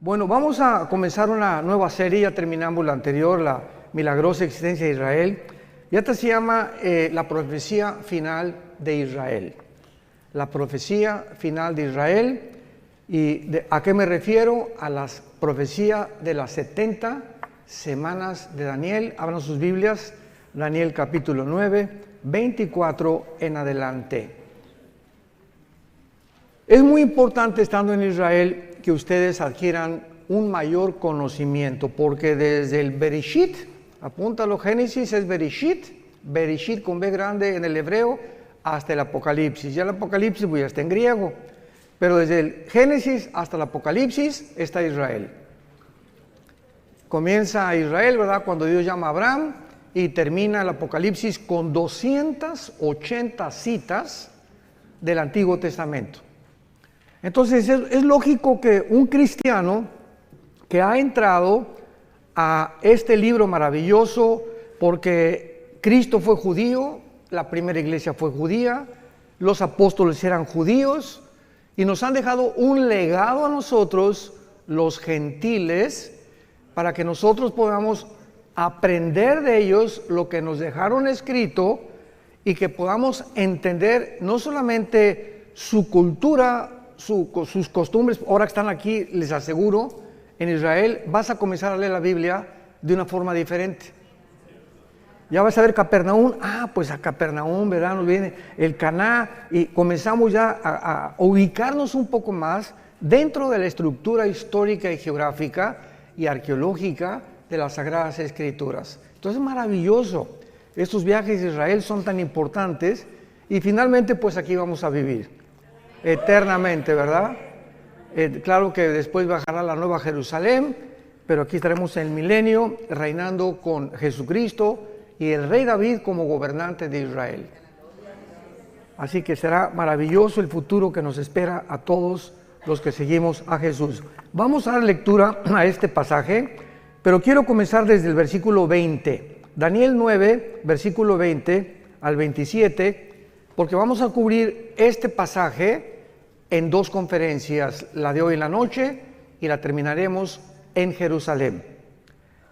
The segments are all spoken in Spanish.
Bueno, vamos a comenzar una nueva serie. Ya terminamos la anterior, la milagrosa existencia de Israel. Y esta se llama la profecía final de Israel. La profecía final de Israel. ¿Y a qué me refiero? A las profecías de las 70 semanas de Daniel. Abran sus Biblias, Daniel capítulo 9, 24 en adelante. Es muy importante, estando en Israel, que ustedes adquieran un mayor conocimiento, porque desde el Bereshit, apúntalo, Génesis es Bereshit, Bereshit con B grande en el hebreo, hasta el Apocalipsis. Ya el Apocalipsis pues ya está en griego, pero desde el Génesis hasta el Apocalipsis está Israel. Comienza Israel, ¿verdad?, cuando Dios llama a Abraham, y termina el Apocalipsis con 280 citas del Antiguo Testamento. Entonces es lógico que un cristiano que ha entrado a este libro maravilloso, porque Cristo fue judío, la primera iglesia fue judía, los apóstoles eran judíos y nos han dejado un legado a nosotros, los gentiles, para que nosotros podamos aprender de ellos lo que nos dejaron escrito y que podamos entender no solamente su cultura, sus costumbres. Ahora que están aquí, les aseguro, en Israel vas a comenzar a leer la Biblia de una forma diferente. Ya vas a ver Capernaum, pues a Capernaum, ¿verdad?, nos viene el Caná, y comenzamos ya a ubicarnos un poco más dentro de la estructura histórica y geográfica y arqueológica de las Sagradas Escrituras. Entonces es maravilloso. Estos viajes a Israel son tan importantes y finalmente pues aquí vamos a vivir eternamente, ¿verdad? Claro que después bajará la Nueva Jerusalén, pero aquí estaremos en el milenio reinando con Jesucristo y el rey David como gobernante de Israel. Así que será maravilloso el futuro que nos espera a todos los que seguimos a Jesús. Vamos a dar lectura a este pasaje, pero quiero comenzar desde el versículo 20. Daniel 9, versículo 20 al 27, porque vamos a cubrir este pasaje en dos conferencias, la de hoy en la noche y la terminaremos en Jerusalén.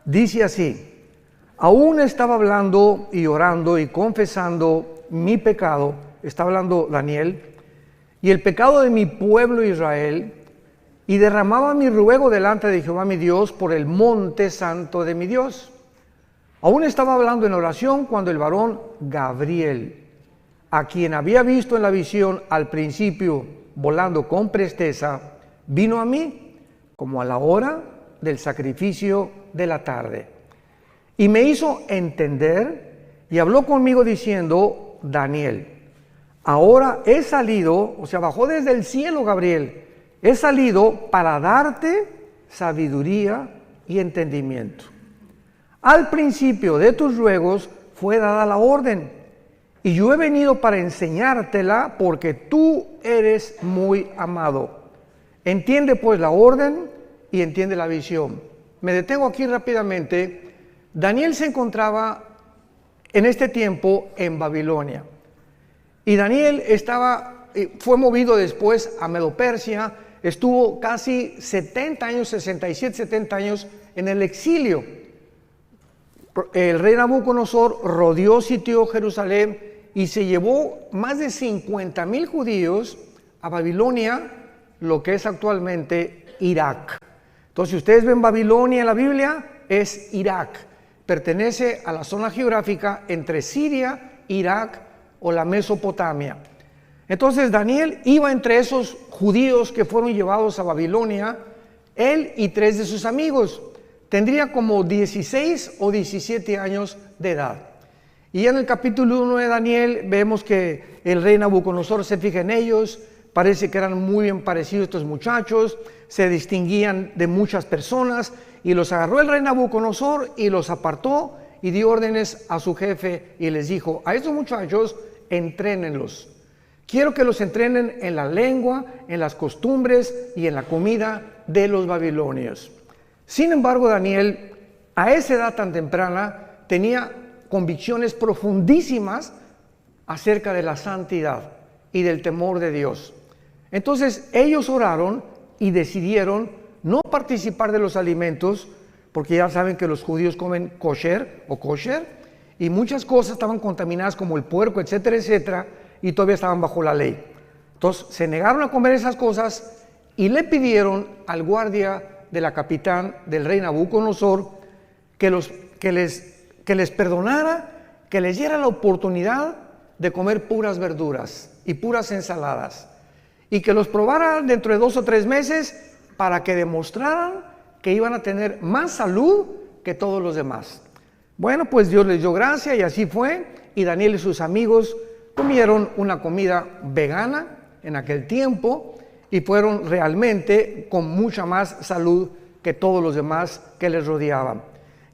Dice así: aún estaba hablando y orando y confesando mi pecado, está hablando Daniel, y el pecado de mi pueblo Israel, y derramaba mi ruego delante de Jehová mi Dios por el monte santo de mi Dios. Aún estaba hablando en oración cuando el varón Gabriel, a quien había visto en la visión al principio volando con presteza, vino a mí como a la hora del sacrificio de la tarde, y me hizo entender y habló conmigo diciendo: Daniel, ahora he salido, o sea, bajó desde el cielo Gabriel, he salido para darte sabiduría y entendimiento. Al principio de tus ruegos fue dada la orden, y yo he venido para enseñártela porque tú eres muy amado. Entiende pues la orden y entiende la visión. Me detengo aquí rápidamente. Daniel se encontraba en este tiempo en Babilonia. Y Daniel fue movido después a Medo-Persia, estuvo casi 70 años, 67, 70 años en el exilio. El rey Nabucodonosor rodeó, sitió Jerusalén y se llevó más de 50,000 judíos a Babilonia, lo que es actualmente Irak. Entonces, si ustedes ven Babilonia en la Biblia, es Irak. Pertenece a la zona geográfica entre Siria, Irak o la Mesopotamia. Entonces, Daniel iba entre esos judíos que fueron llevados a Babilonia, él y 3 de sus amigos. Tendría como 16 o 17 años de edad. Y en el capítulo 1 de Daniel vemos que el rey Nabucodonosor se fija en ellos, parece que eran muy bien parecidos estos muchachos, se distinguían de muchas personas, y los agarró el rey Nabucodonosor y los apartó y dio órdenes a su jefe y les dijo: a estos muchachos entrénenlos. Quiero que los entrenen en la lengua, en las costumbres y en la comida de los babilonios. Sin embargo, Daniel, a esa edad tan temprana, tenía convicciones profundísimas acerca de la santidad y del temor de Dios. Entonces ellos oraron y decidieron no participar de los alimentos, porque ya saben que los judíos comen kosher o kosher, y muchas cosas estaban contaminadas como el puerco, etcétera, etcétera, y todavía estaban bajo la ley. Entonces se negaron a comer esas cosas y le pidieron al guardia de la capitán del rey Nabucodonosor que les perdonara, que les diera la oportunidad de comer puras verduras y puras ensaladas, y que los probara dentro de 2 o 3 meses para que demostraran que iban a tener más salud que todos los demás. Bueno, pues Dios les dio gracia y así fue, y Daniel y sus amigos comieron una comida vegana en aquel tiempo y fueron realmente con mucha más salud que todos los demás que les rodeaban.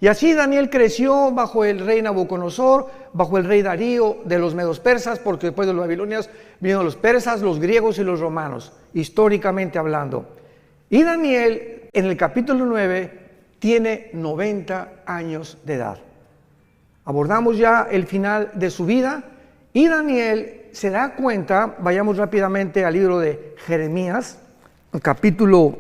Y así Daniel creció bajo el rey Nabucodonosor, bajo el rey Darío de los medos persas, porque después de los babilonios vinieron los persas, los griegos y los romanos, históricamente hablando. Y Daniel, en el capítulo 9, tiene 90 años de edad. Abordamos ya el final de su vida y Daniel se da cuenta, vayamos rápidamente al libro de Jeremías, el capítulo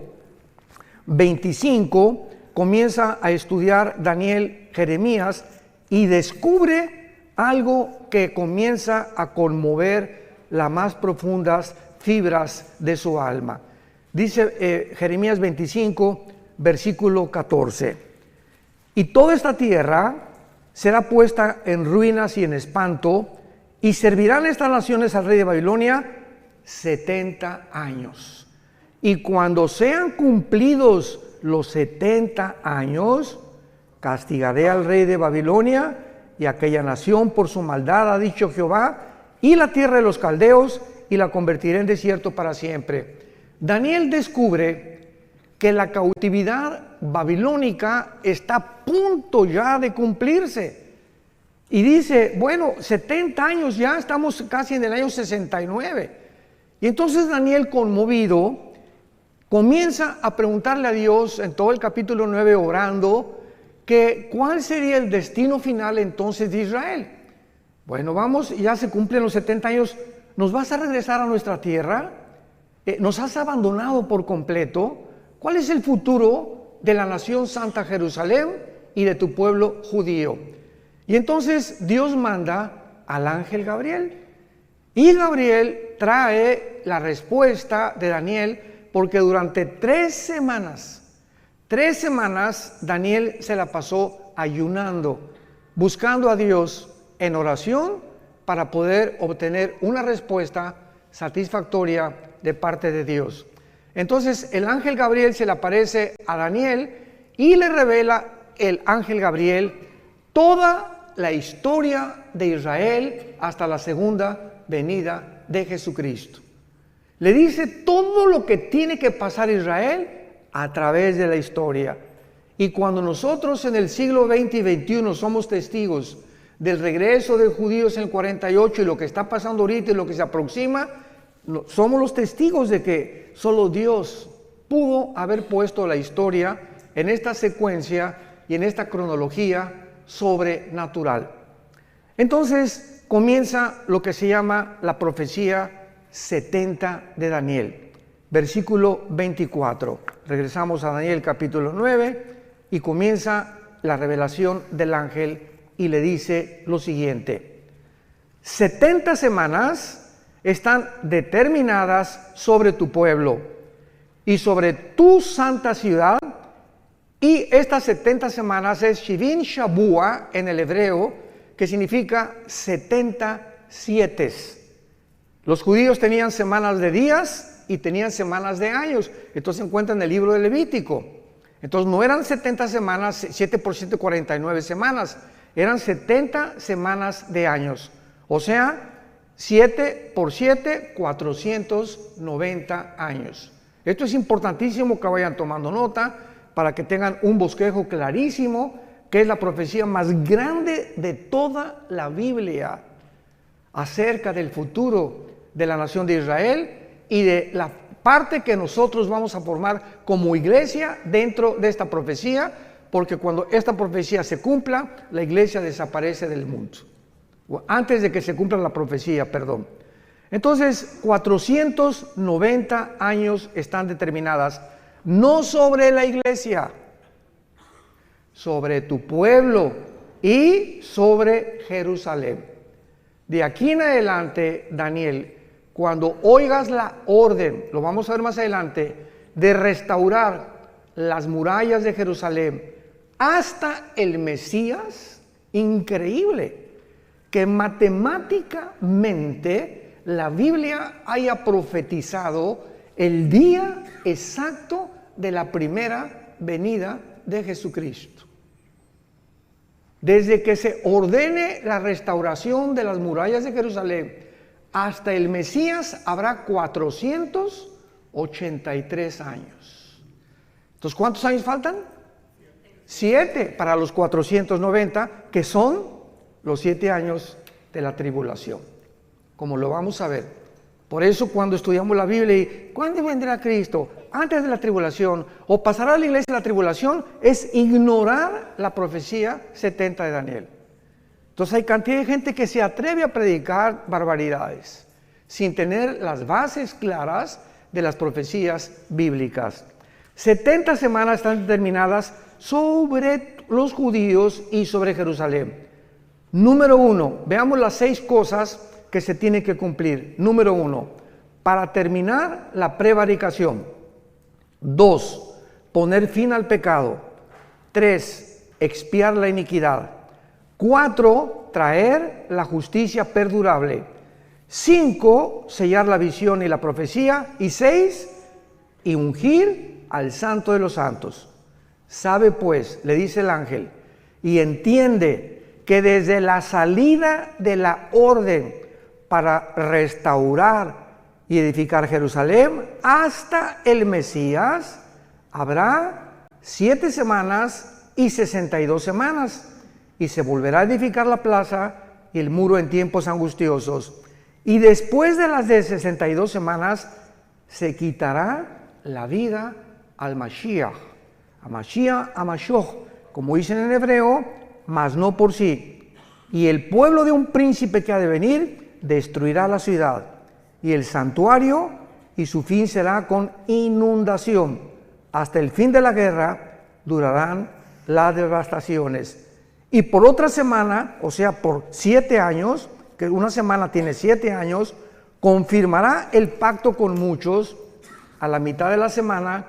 25, comienza a estudiar Daniel Jeremías y descubre algo que comienza a conmover las más profundas fibras de su alma. Dice Jeremías 25, versículo 14: y toda esta tierra será puesta en ruinas y en espanto, y servirán estas naciones al rey de Babilonia 70 años. Y cuando sean cumplidos los 70 años, castigaré al rey de Babilonia y aquella nación por su maldad, ha dicho Jehová, y la tierra de los caldeos, y la convertiré en desierto para siempre. Daniel descubre que la cautividad babilónica está a punto ya de cumplirse. Y dice, bueno, 70 años ya, estamos casi en el año 69. Y entonces Daniel, conmovido, comienza a preguntarle a Dios en todo el capítulo 9, orando, que cuál sería el destino final entonces de Israel. Bueno, vamos, ya se cumplen los 70 años, ¿nos vas a regresar a nuestra tierra? ¿Nos has abandonado por completo? ¿Cuál es el futuro de la nación Santa Jerusalén y de tu pueblo judío? Y entonces Dios manda al ángel Gabriel. Y Gabriel trae la respuesta de Daniel, porque durante 3 semanas Daniel se la pasó ayunando, buscando a Dios en oración para poder obtener una respuesta satisfactoria de parte de Dios. Entonces el ángel Gabriel se le aparece a Daniel y le revela el ángel Gabriel toda la historia de Israel hasta la segunda venida de Jesucristo. Le dice todo lo que tiene que pasar Israel a través de la historia. Y cuando nosotros en el siglo XX y XXI somos testigos del regreso de judíos en el 48 y lo que está pasando ahorita y lo que se aproxima, somos los testigos de que solo Dios pudo haber puesto la historia en esta secuencia y en esta cronología sobrenatural. Entonces comienza lo que se llama la profecía 70 de Daniel, versículo 24. Regresamos a Daniel capítulo 9 y comienza la revelación del ángel y le dice lo siguiente: 70 semanas están determinadas sobre tu pueblo y sobre tu santa ciudad, y estas 70 semanas es Shivin Shabua en el hebreo, que significa 70 sietes. Los judíos tenían semanas de días y tenían semanas de años. Entonces se encuentra en el libro de Levítico. Entonces no eran 70 semanas, 7 por 7, 49 semanas. Eran 70 semanas de años. O sea, 7 por 7, 490 años. Esto es importantísimo que vayan tomando nota para que tengan un bosquejo clarísimo, que es la profecía más grande de toda la Biblia acerca del futuro de la nación de Israel y de la parte que nosotros vamos a formar como iglesia dentro de esta profecía, porque cuando esta profecía se cumpla, la iglesia desaparece del mundo. Antes de que se cumpla la profecía, perdón. Entonces, 490 años están determinadas no sobre la iglesia, sobre tu pueblo y sobre Jerusalén. De aquí en adelante, Daniel, cuando oigas la orden, lo vamos a ver más adelante, de restaurar las murallas de Jerusalén hasta el Mesías, increíble que matemáticamente la Biblia haya profetizado el día exacto de la primera venida de Jesucristo. Desde que se ordene la restauración de las murallas de Jerusalén hasta el Mesías habrá 483 años. Entonces, ¿cuántos años faltan? 7 para los 490, que son los 7 años de la tribulación, como lo vamos a ver. Por eso cuando estudiamos la Biblia y ¿cuándo vendrá Cristo? Antes de la tribulación, o pasará la iglesia la tribulación, es ignorar la profecía 70 de Daniel. Entonces hay cantidad de gente que se atreve a predicar barbaridades sin tener las bases claras de las profecías bíblicas. 70 semanas están determinadas sobre los judíos y sobre Jerusalén. Número 1, veamos las 6 cosas que se tienen que cumplir. Número 1, para terminar la prevaricación. 2, poner fin al pecado. 3, expiar la iniquidad. 4, traer la justicia perdurable. 5, sellar la visión y la profecía. Y 6, y ungir al Santo de los Santos. Sabe pues, le dice el ángel, y entiende que desde la salida de la orden para restaurar y edificar Jerusalén hasta el Mesías habrá 7 semanas y 62 semanas, y se volverá a edificar la plaza y el muro en tiempos angustiosos, y después de las de 62 semanas se quitará la vida al Mashiach, a Mashiach, a Mashoch, como dicen en hebreo, mas no por sí, y el pueblo de un príncipe que ha de venir destruirá la ciudad y el santuario, y su fin será con inundación. Hasta el fin de la guerra durarán las devastaciones. Y por otra semana, o sea, por 7 años, que una semana tiene 7 años, confirmará el pacto con muchos. A la mitad de la semana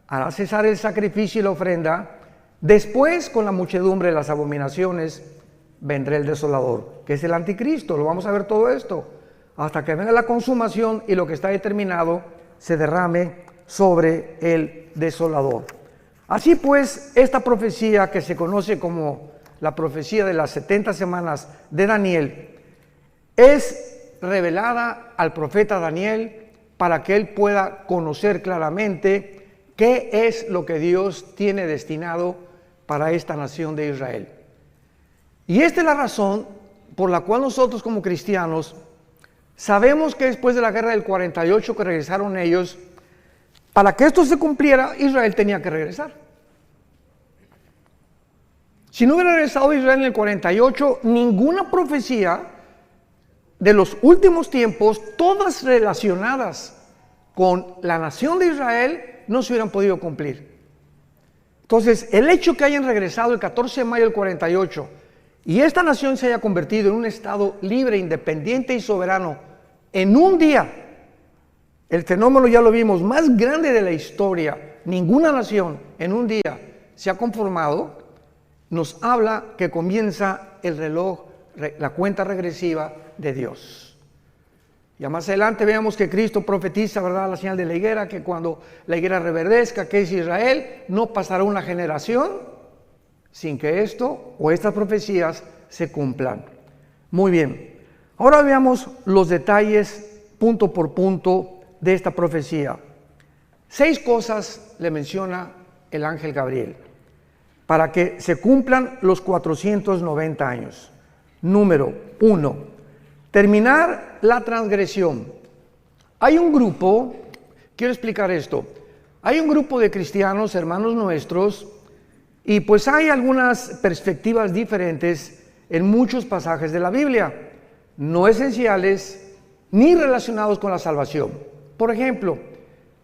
hará cesar el sacrificio y la ofrenda. Después, con la muchedumbre de las abominaciones, vendrá el desolador, que es el anticristo. Lo vamos a ver todo esto, hasta que venga la consumación y lo que está determinado se derrame sobre el desolador. Así pues, esta profecía que se conoce como la profecía de las 70 semanas de Daniel es revelada al profeta Daniel para que él pueda conocer claramente qué es lo que Dios tiene destinado para esta nación de Israel. Y esta es la razón por la cual nosotros como cristianos sabemos que después de la guerra del 48 que regresaron ellos, para que esto se cumpliera, Israel tenía que regresar. Si no hubiera regresado Israel en el 48, ninguna profecía de los últimos tiempos, todas relacionadas con la nación de Israel, no se hubieran podido cumplir. Entonces, el hecho que hayan regresado el 14 de mayo del 48 y esta nación se haya convertido en un estado libre, independiente y soberano en un día, el fenómeno ya lo vimos, más grande de la historia, ninguna nación en un día se ha conformado, nos habla que comienza el reloj, la cuenta regresiva de Dios. Ya más adelante veamos que Cristo profetiza, ¿verdad?, la señal de la higuera, que cuando la higuera reverdezca, que es Israel, no pasará una generación sin que esto o estas profecías se cumplan. Muy bien, ahora veamos los detalles punto por punto de esta profecía. 6 cosas le menciona el ángel Gabriel para que se cumplan los 490 años. Número 1, terminar la transgresión. Hay un grupo, quiero explicar esto, hay un grupo de cristianos, hermanos nuestros, y pues hay algunas perspectivas diferentes en muchos pasajes de la Biblia, no esenciales ni relacionados con la salvación. Por ejemplo,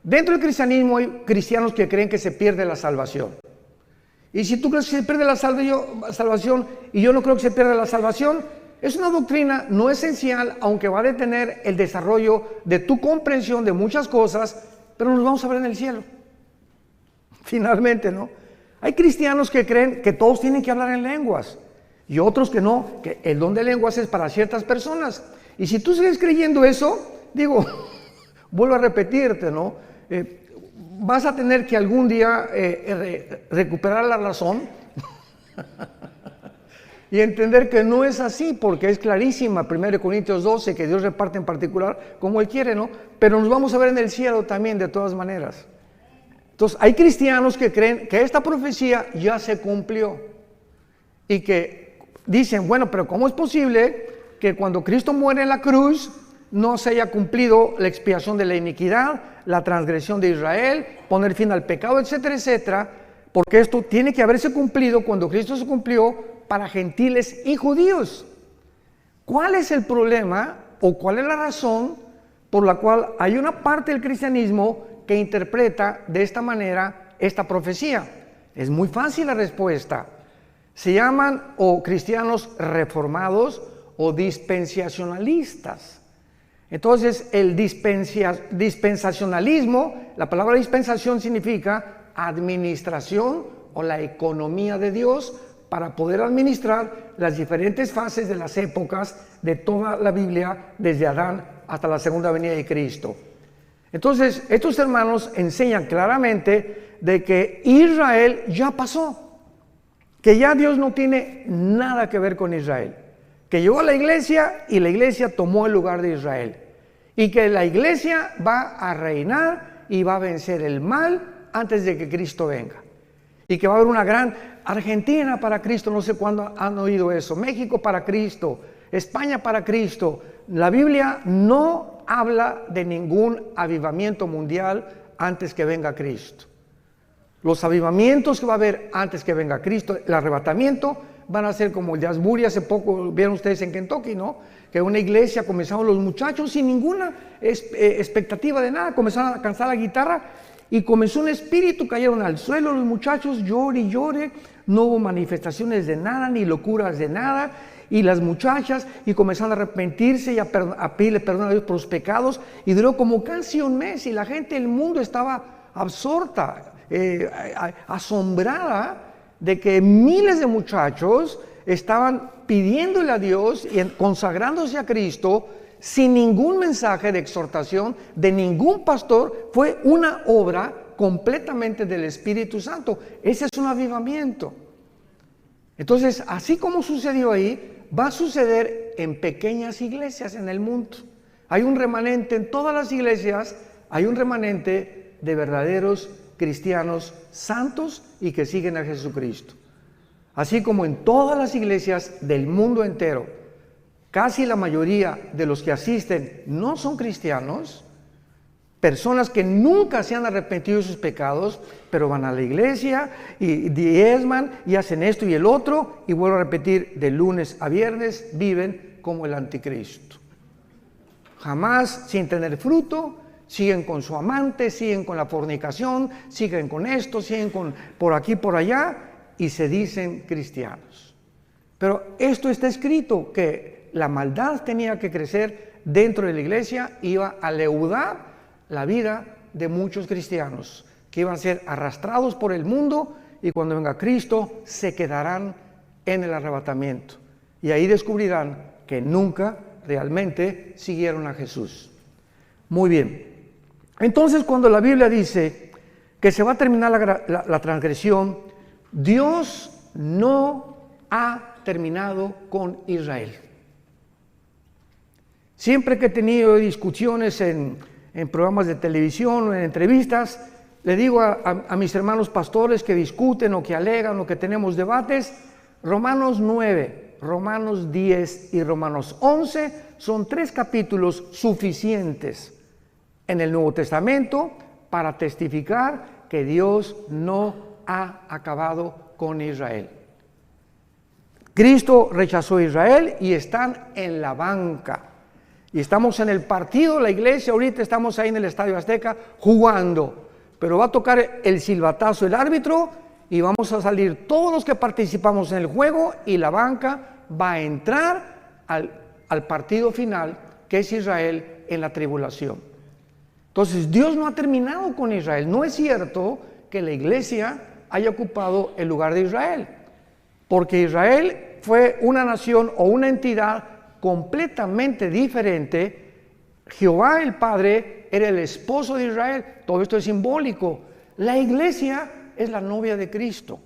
Dentro del cristianismo hay cristianos que creen que se pierde la salvación. Y si tú crees que se pierde la salvación y yo no creo que se pierda la salvación, es una doctrina no esencial, aunque va a detener el desarrollo de tu comprensión de muchas cosas, pero nos vamos a ver en el cielo. Finalmente, ¿no? Hay cristianos que creen que todos tienen que hablar en lenguas y otros que no, que el don de lenguas es para ciertas personas. Y si tú sigues creyendo eso, digo, vuelvo a repetirte, ¿no? Vas a tener que algún día recuperar la razón y entender que no es así, porque es clarísima 1 Corintios 12, que Dios reparte en particular como Él quiere, ¿no? Pero nos vamos a ver en el cielo también, de todas maneras. Entonces, hay cristianos que creen que esta profecía ya se cumplió y que dicen, bueno, pero ¿cómo es posible que cuando Cristo muere en la cruz no se haya cumplido la expiación de la iniquidad, la transgresión de Israel, poner fin al pecado, etcétera, etcétera? Porque esto tiene que haberse cumplido cuando Cristo se cumplió para gentiles y judíos. ¿Cuál es el problema o cuál es la razón por la cual hay una parte del cristianismo que interpreta de esta manera esta profecía? Es muy fácil la respuesta. Se llaman o cristianos reformados o dispensacionalistas. Entonces, el dispensacionalismo, la palabra dispensación significa administración o la economía de Dios para poder administrar las diferentes fases de las épocas de toda la Biblia, desde Adán hasta la segunda venida de Cristo. Entonces, estos hermanos enseñan claramente de que Israel ya pasó, que ya Dios no tiene nada que ver con Israel, que llegó a la iglesia y la iglesia tomó el lugar de Israel, y que la iglesia va a reinar y va a vencer el mal antes de que Cristo venga, y que va a haber una gran Argentina para Cristo. No sé cuándo han oído eso. México para Cristo, España para Cristo. La Biblia no habla de ningún avivamiento mundial antes que venga Cristo. Los avivamientos que va a haber antes que venga Cristo, el arrebatamiento, van a ser como el de Asbury. Hace poco vieron ustedes en Kentucky, ¿no? Que una iglesia comenzaron los muchachos sin ninguna expectativa de nada, comenzaron a cantar la guitarra y comenzó un espíritu, cayeron al suelo los muchachos, llore y llore, no hubo manifestaciones de nada, ni locuras de nada, y las muchachas y comenzaron a arrepentirse y a pedirle perdón a Dios por los pecados, y duró como casi un mes, y la gente del mundo estaba absorta, asombrada de que miles de muchachos estaban pidiéndole a Dios y consagrándose a Cristo sin ningún mensaje de exhortación de ningún pastor. Fue una obra completamente del Espíritu Santo. Ese es un avivamiento. Entonces, así como sucedió ahí, va a suceder en pequeñas iglesias en el mundo. Hay un remanente en todas las iglesias, hay un remanente de verdaderos cristianos santos y que siguen a Jesucristo. Así como en todas las iglesias del mundo entero, casi la mayoría de los que asisten no son cristianos, personas que nunca se han arrepentido de sus pecados, pero van a la iglesia y diezman y hacen esto y el otro, y vuelvo a repetir, de lunes a viernes viven como el anticristo. Jamás sin tener fruto, siguen con su amante, siguen con la fornicación, siguen con esto, siguen con por aquí, por allá, y se dicen cristianos. Pero esto está escrito, que la maldad tenía que crecer dentro de la iglesia, iba a leudar la vida de muchos cristianos, que iban a ser arrastrados por el mundo, y cuando venga Cristo se quedarán en el arrebatamiento, y ahí descubrirán que nunca realmente siguieron a Jesús. Muy bien. Entonces, cuando la Biblia dice que se va a terminar la transgresión, Dios no ha terminado con Israel. Siempre que he tenido discusiones en programas de televisión o en entrevistas, le digo a mis hermanos pastores que discuten o que alegan o que tenemos debates, Romanos 9, Romanos 10 y Romanos 11 son 3 capítulos suficientes en el Nuevo Testamento para testificar que Dios no ha acabado con Israel. Cristo rechazó a Israel y están en la banca. Y estamos en el partido, la iglesia, ahorita estamos ahí en el Estadio Azteca jugando. Pero va a tocar el silbatazo el árbitro y vamos a salir todos los que participamos en el juego y la banca va a entrar al partido final, que es Israel en la tribulación. Entonces, Dios no ha terminado con Israel. No es cierto que la iglesia haya ocupado el lugar de Israel, porque Israel fue una nación o una entidad completamente diferente. Jehová el Padre era el esposo de Israel. Todo esto es simbólico. La iglesia es la novia de Cristo.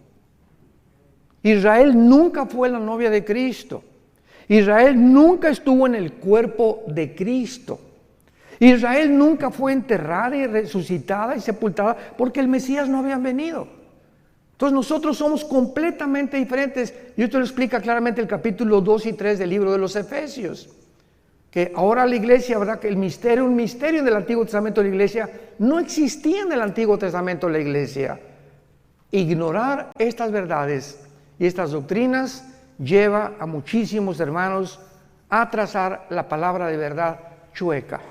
Israel nunca fue la novia de Cristo. Israel nunca estuvo en el cuerpo de Cristo. Israel nunca fue enterrada y resucitada y sepultada porque el Mesías no había venido. Entonces nosotros somos completamente diferentes. Y esto lo explica claramente el capítulo 2 y 3 del libro de los Efesios. Que ahora la iglesia, ¿verdad? Que un misterio en el Antiguo Testamento de la iglesia no existía en el Antiguo Testamento de la iglesia. Ignorar estas verdades y estas doctrinas lleva a muchísimos hermanos a trazar la palabra de verdad chueca.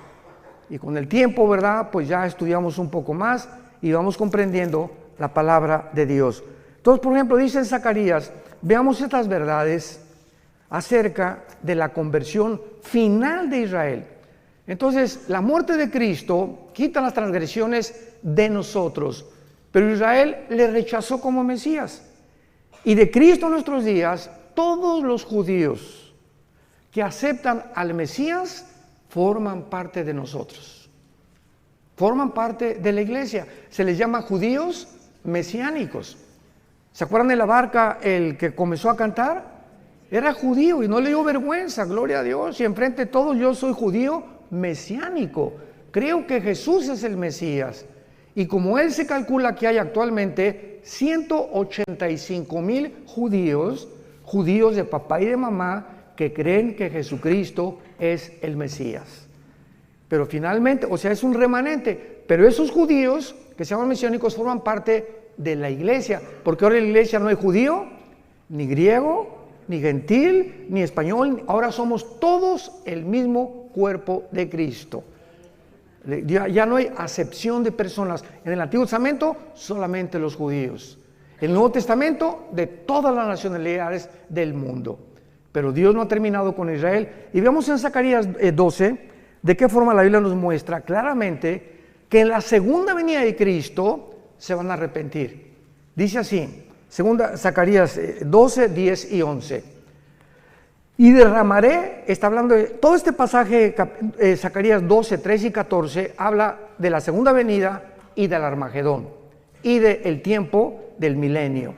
Y con el tiempo, ¿verdad? Pues ya estudiamos un poco más y vamos comprendiendo la palabra de Dios. Entonces, por ejemplo, dice en Zacarías, veamos estas verdades acerca de la conversión final de Israel. Entonces, la muerte de Cristo quita las transgresiones de nosotros, pero Israel le rechazó como Mesías. Y de Cristo en nuestros días, todos los judíos que aceptan al Mesías forman parte de nosotros, forman parte de la iglesia. Se les llama judíos mesiánicos. ¿Se acuerdan de la barca, el que comenzó a cantar? Era judío y no le dio vergüenza, gloria a Dios, y enfrente de todos yo soy judío mesiánico, creo que Jesús es el Mesías. Y como él se calcula que hay actualmente 185,000 judíos de papá y de mamá, que creen que Jesucristo es el Mesías. Pero finalmente, o sea, es un remanente, pero esos judíos que se llaman mesiánicos forman parte de la iglesia, porque ahora en la iglesia no hay judío, ni griego, ni gentil, ni español, ahora somos todos el mismo cuerpo de Cristo. Ya no hay acepción de personas. En el Antiguo Testamento solamente los judíos, en el Nuevo Testamento de todas las nacionalidades del mundo. Pero Dios no ha terminado con Israel. Y vemos en Zacarías 12 de qué forma la Biblia nos muestra claramente que en la segunda venida de Cristo se van a arrepentir. Dice así, Zacarías 12, 10 y 11. Y derramaré, está hablando de todo este pasaje, Zacarías 12, 13 y 14, habla de la segunda venida y del Armagedón y del tiempo del milenio.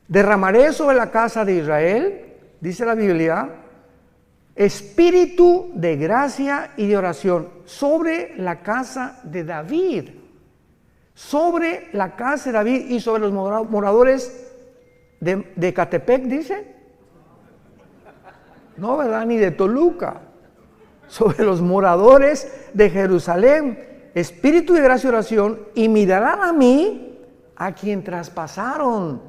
Derramaré sobre la casa de Israel, dice la Biblia, espíritu de gracia y de oración sobre la casa de David, sobre la casa de David y sobre los moradores de Catepec, dice. No, ¿verdad? Ni de Toluca. Sobre los moradores de Jerusalén, espíritu de gracia y oración, y mirarán a mí, a quien traspasaron,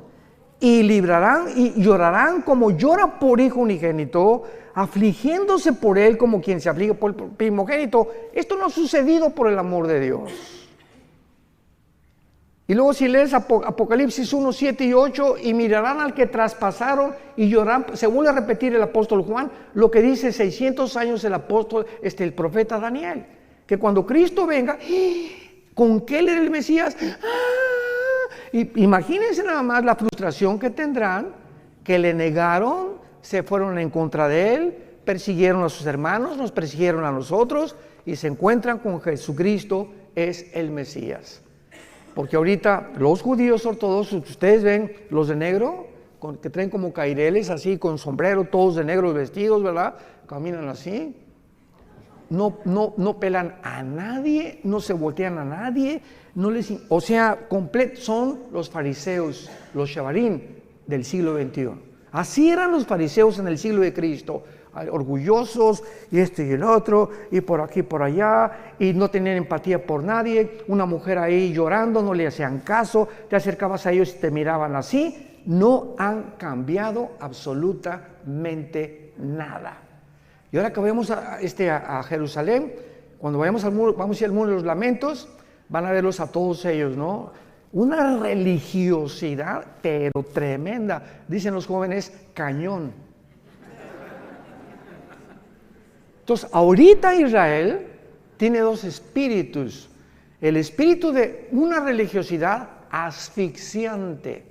y librarán y llorarán como llora por hijo unigénito, afligiéndose por él como quien se aflige por el primogénito. Esto no ha sucedido por el amor de Dios. Y luego si lees Apocalipsis 1, 7 y 8, y mirarán al que traspasaron y llorarán, se vuelve a repetir el apóstol Juan, lo que dice 600 años el apóstol, el profeta Daniel, que cuando Cristo venga, ¿con qué él era el Mesías? Y imagínense nada más la frustración que tendrán, que le negaron, se fueron en contra de él, persiguieron a sus hermanos, nos persiguieron a nosotros, y se encuentran con Jesucristo, es el Mesías. Porque ahorita los judíos ortodoxos, ustedes ven los de negro, que traen como caireles así, con sombrero, todos de negro vestidos, ¿verdad? Caminan así. No pelan a nadie, no se voltean a nadie, o sea, son los fariseos, los shavarim del siglo XXI. Así eran los fariseos en el siglo de Cristo, orgullosos, y esto y el otro, y por aquí, por allá, y no tenían empatía por nadie. Una mujer ahí llorando, no le hacían caso, te acercabas a ellos y te miraban así. No han cambiado absolutamente nada. Y ahora que vayamos a Jerusalén, cuando vayamos al muro, vamos a ir al muro de los lamentos, van a verlos a todos ellos, ¿no? Una religiosidad, pero tremenda. Dicen los jóvenes, cañón. Entonces, ahorita Israel tiene dos espíritus. El espíritu de una religiosidad asfixiante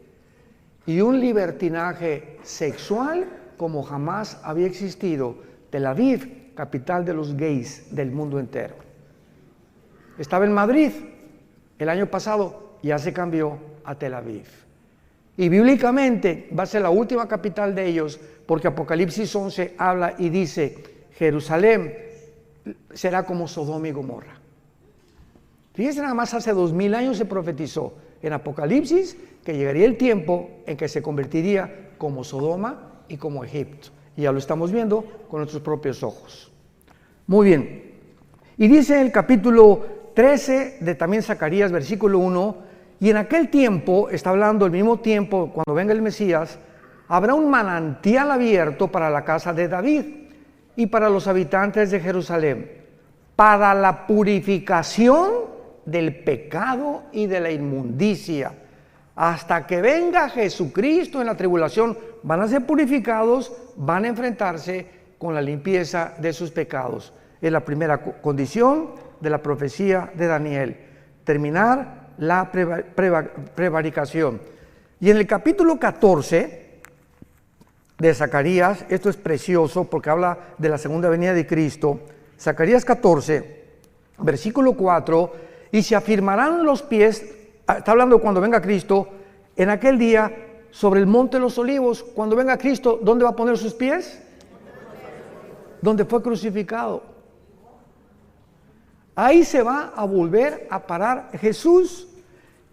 y un libertinaje sexual como jamás había existido. Tel Aviv, capital de los gays del mundo entero. Estaba en Madrid el año pasado, ya se cambió a Tel Aviv. Y bíblicamente va a ser la última capital de ellos, porque Apocalipsis 11 habla y dice, Jerusalén será como Sodoma y Gomorra. Fíjense, nada más hace 2000 años se profetizó en Apocalipsis que llegaría el tiempo en que se convertiría como Sodoma y como Egipto. Y ya lo estamos viendo con nuestros propios ojos. Muy bien. Y dice en el capítulo 13 de también Zacarías, versículo 1, y en aquel tiempo, está hablando el mismo tiempo, cuando venga el Mesías, habrá un manantial abierto para la casa de David y para los habitantes de Jerusalén, para la purificación del pecado y de la inmundicia. Hasta que venga Jesucristo en la tribulación, van a ser purificados, van a enfrentarse con la limpieza de sus pecados. Es la primera condición de la profecía de Daniel, terminar la prevaricación. Y en el capítulo 14 de Zacarías, esto es precioso porque habla de la segunda venida de Cristo, Zacarías 14, versículo 4, y se afirmarán los pies, está hablando cuando venga Cristo, en aquel día sobre el monte de los olivos, cuando venga Cristo, ¿dónde va a poner sus pies? Donde fue crucificado. Ahí se va a volver a parar Jesús,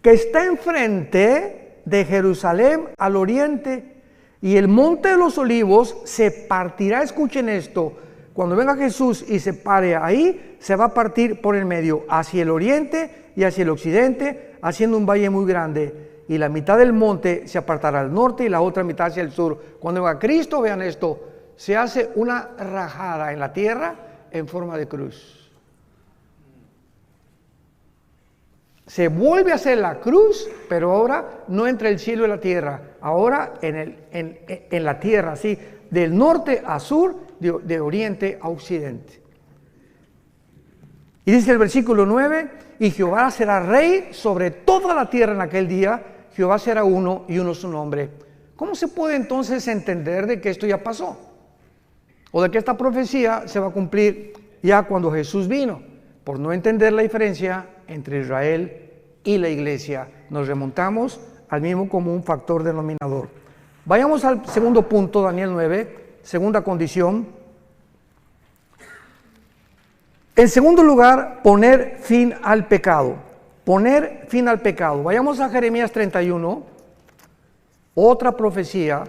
que está enfrente de Jerusalén al oriente, y el monte de los olivos se partirá, escuchen esto, cuando venga Jesús y se pare ahí, se va a partir por el medio, hacia el oriente y hacia el occidente, haciendo un valle muy grande, y la mitad del monte se apartará al norte y la otra mitad hacia el sur. Cuando venga Cristo, vean esto, se hace una rajada en la tierra en forma de cruz. Se vuelve a hacer la cruz, pero ahora no entre el cielo y la tierra, ahora en la tierra, así, del norte a sur, de oriente a occidente. Y dice el versículo 9, y Jehová será rey sobre toda la tierra en aquel día, Jehová será uno y uno su nombre. ¿Cómo se puede entonces entender de que esto ya pasó? O de que esta profecía se va a cumplir ya cuando Jesús vino, por no entender la diferencia entre Israel y la iglesia. Nos remontamos al mismo común factor denominador. Vayamos al segundo punto, Daniel 9, segunda condición. En segundo lugar, poner fin al pecado. Poner fin al pecado. Vayamos a Jeremías 31, otra profecía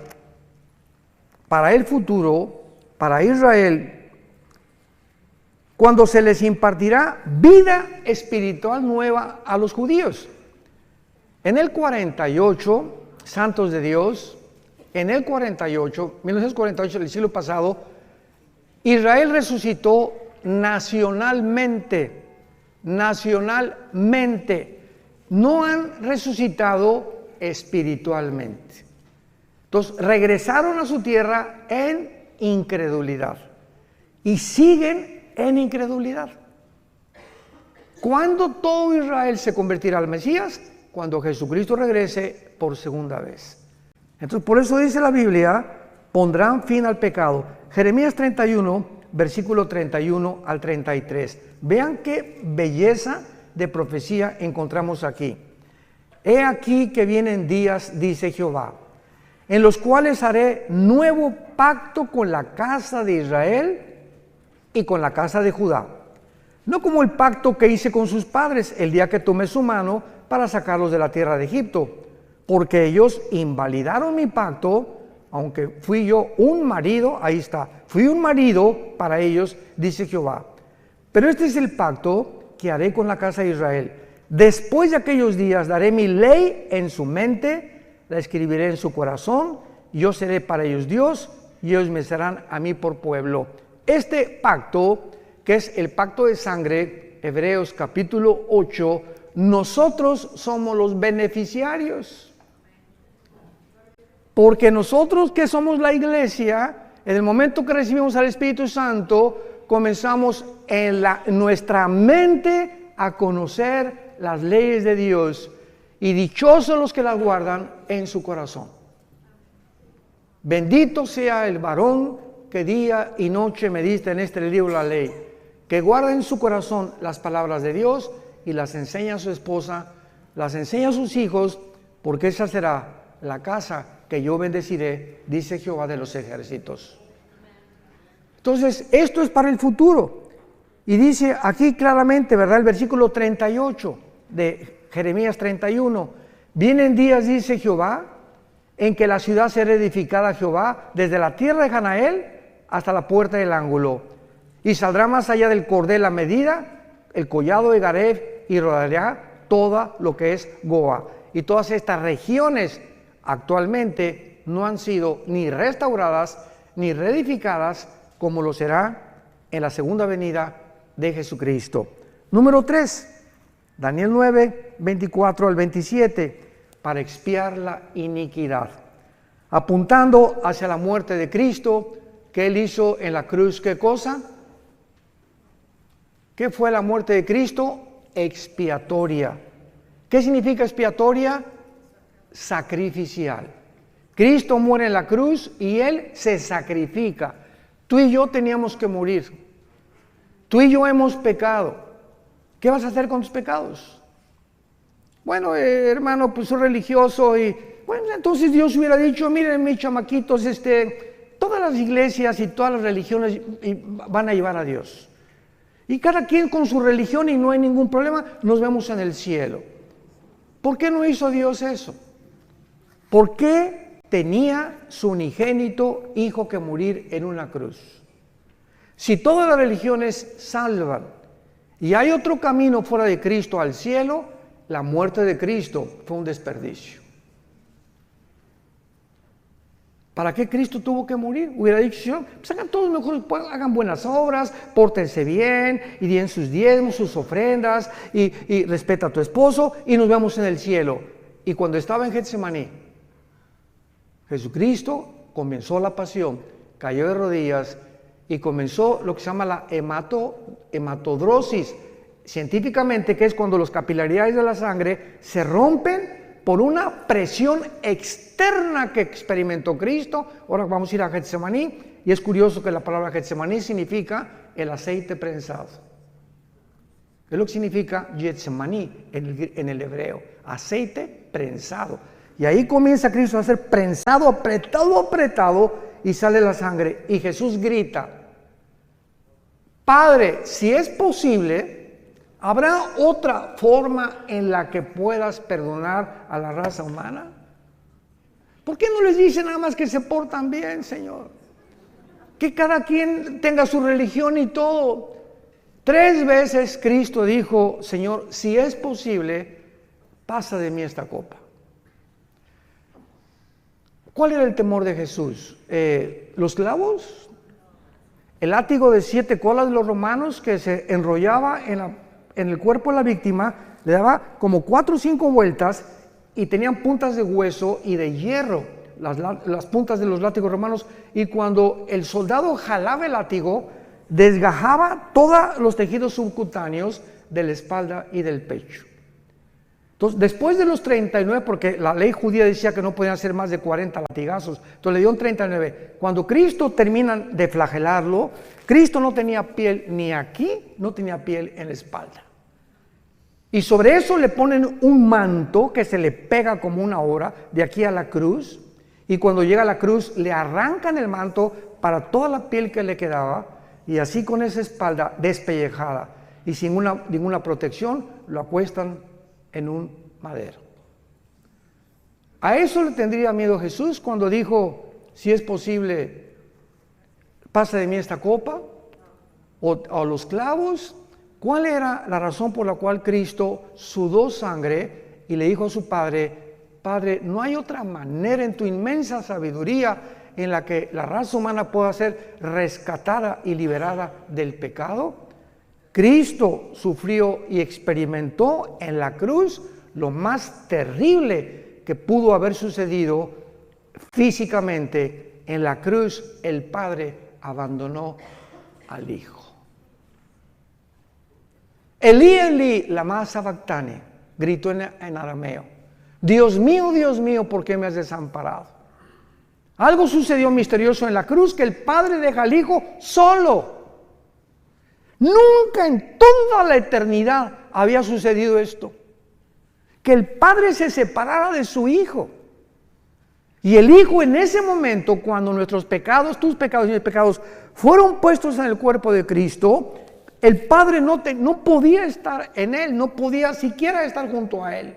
para el futuro, para Israel, cuando se les impartirá vida espiritual nueva a los judíos. En el 48, santos de Dios, en el 48, 1948, el siglo pasado, Israel resucitó nacionalmente, no han resucitado espiritualmente. Entonces regresaron a su tierra en incredulidad y siguen en incredulidad. ¿Cuándo todo Israel se convertirá al Mesías? Cuando Jesucristo regrese por segunda vez. Entonces, por eso dice la Biblia, pondrán fin al pecado. Jeremías 31, versículo 31 al 33. Vean qué belleza de profecía encontramos aquí. He aquí que vienen días, dice Jehová, en los cuales haré nuevo pacto con la casa de Israel y con la casa de Judá, no como el pacto que hice con sus padres el día que tomé su mano para sacarlos de la tierra de Egipto, porque ellos invalidaron mi pacto, aunque fui yo un marido, ahí está, fui un marido para ellos, dice Jehová. Pero este es el pacto que haré con la casa de Israel. Después de aquellos días daré mi ley en su mente, la escribiré en su corazón, yo seré para ellos Dios, y ellos me serán a mí por pueblo. Este pacto, que es el pacto de sangre, Hebreos capítulo 8, nosotros somos los beneficiarios. Porque nosotros que somos la iglesia, en el momento que recibimos al Espíritu Santo, comenzamos en nuestra mente a conocer las leyes de Dios, y dichosos los que las guardan en su corazón. Bendito sea el varón que día y noche medita en este libro de la ley, que guarda en su corazón las palabras de Dios y las enseña a su esposa, las enseña a sus hijos, porque esa será la casa que yo bendeciré, dice Jehová de los ejércitos. Entonces, esto es para el futuro. Y dice aquí claramente, ¿verdad? El versículo 38 de Jeremías 31. Vienen días, dice Jehová, en que la ciudad será edificada a Jehová desde la tierra de Janael hasta la puerta del ángulo. Y saldrá más allá del cordel la medida, el collado de Gareb, y rodeará toda lo que es Goa. Y todas estas regiones actualmente no han sido ni restauradas ni reedificadas, como lo será en la segunda venida de Jesucristo. Número 3, Daniel 9, 24 al 27, para expiar la iniquidad, apuntando hacia la muerte de Cristo, que Él hizo en la cruz. ¿Qué cosa? ¿Qué fue la muerte de Cristo? Expiatoria. ¿Qué significa expiatoria? Sacrificial. Cristo muere en la cruz y Él se sacrifica. Tú y yo teníamos que morir. Tú y yo hemos pecado. ¿Qué vas a hacer con tus pecados? Bueno, hermano, pues soy religioso y bueno, entonces Dios hubiera dicho, miren mis chamaquitos, todas las iglesias y todas las religiones van a llevar a Dios. Y cada quien con su religión y no hay ningún problema, nos vemos en el cielo. ¿Por qué no hizo Dios eso? ¿Por qué tenía su unigénito hijo que morir en una cruz? Si todas las religiones salvan y hay otro camino fuera de Cristo al cielo, la muerte de Cristo fue un desperdicio. ¿Para qué Cristo tuvo que morir? Hubiera dicho, Señor, pues hagan todos mejor, hagan buenas obras, pórtense bien, y den sus diezmos, sus ofrendas, y respeta a tu esposo, y nos vemos en el cielo. Y cuando estaba en Getsemaní, Jesucristo comenzó la pasión, cayó de rodillas, y comenzó lo que se llama la hematodrosis, científicamente, que es cuando los capilaridades de la sangre se rompen por una presión externa que experimentó Cristo. Ahora vamos a ir a Getsemaní, y es curioso que la palabra Getsemaní significa el aceite prensado. Es lo que significa Getsemaní en el hebreo, aceite prensado. Y ahí comienza Cristo a ser prensado, apretado, y sale la sangre. Y Jesús grita, Padre, si es posible, ¿habrá otra forma en la que puedas perdonar a la raza humana? ¿Por qué no les dice nada más que se portan bien, Señor? Que cada quien tenga su religión y todo. 3 veces Cristo dijo, Señor, si es posible, pasa de mí esta copa. ¿Cuál era el temor de Jesús? ¿Los clavos? ¿El látigo de 7 colas de los romanos que se enrollaba en el cuerpo de la víctima, le daba como 4 o 5 vueltas y tenían puntas de hueso y de hierro, las puntas de los látigos romanos, y cuando el soldado jalaba el látigo, desgajaba todos los tejidos subcutáneos de la espalda y del pecho. Entonces, después de los 39, porque la ley judía decía que no podían ser más de 40 latigazos, entonces le dieron 39. Cuando Cristo termina de flagelarlo, Cristo no tenía piel ni aquí, no tenía piel en la espalda. Y sobre eso le ponen un manto que se le pega como una hora de aquí a la cruz, y cuando llega a la cruz le arrancan el manto para toda la piel que le quedaba, y así con esa espalda despellejada y sin ninguna protección, lo acuestan en un madero. A eso le tendría miedo Jesús cuando dijo, si es posible, pasa de mí esta copa, o los clavos. ¿Cuál era la razón por la cual Cristo sudó sangre y le dijo a su Padre, Padre, no hay otra manera en tu inmensa sabiduría, en la que la raza humana pueda ser rescatada y liberada del pecado, Cristo sufrió y experimentó en la cruz lo más terrible que pudo haber sucedido físicamente. En la cruz el Padre abandonó al Hijo. Elí, Elí, lama sabactani, gritó en arameo. Dios mío, ¿por qué me has desamparado? Algo sucedió misterioso en la cruz, que el Padre deja al Hijo solo. Nunca en toda la eternidad había sucedido esto, que el Padre se separara de su Hijo. Y el Hijo en ese momento, cuando nuestros pecados, tus pecados y mis pecados, fueron puestos en el cuerpo de Cristo, el Padre no podía estar en Él, no podía siquiera estar junto a Él.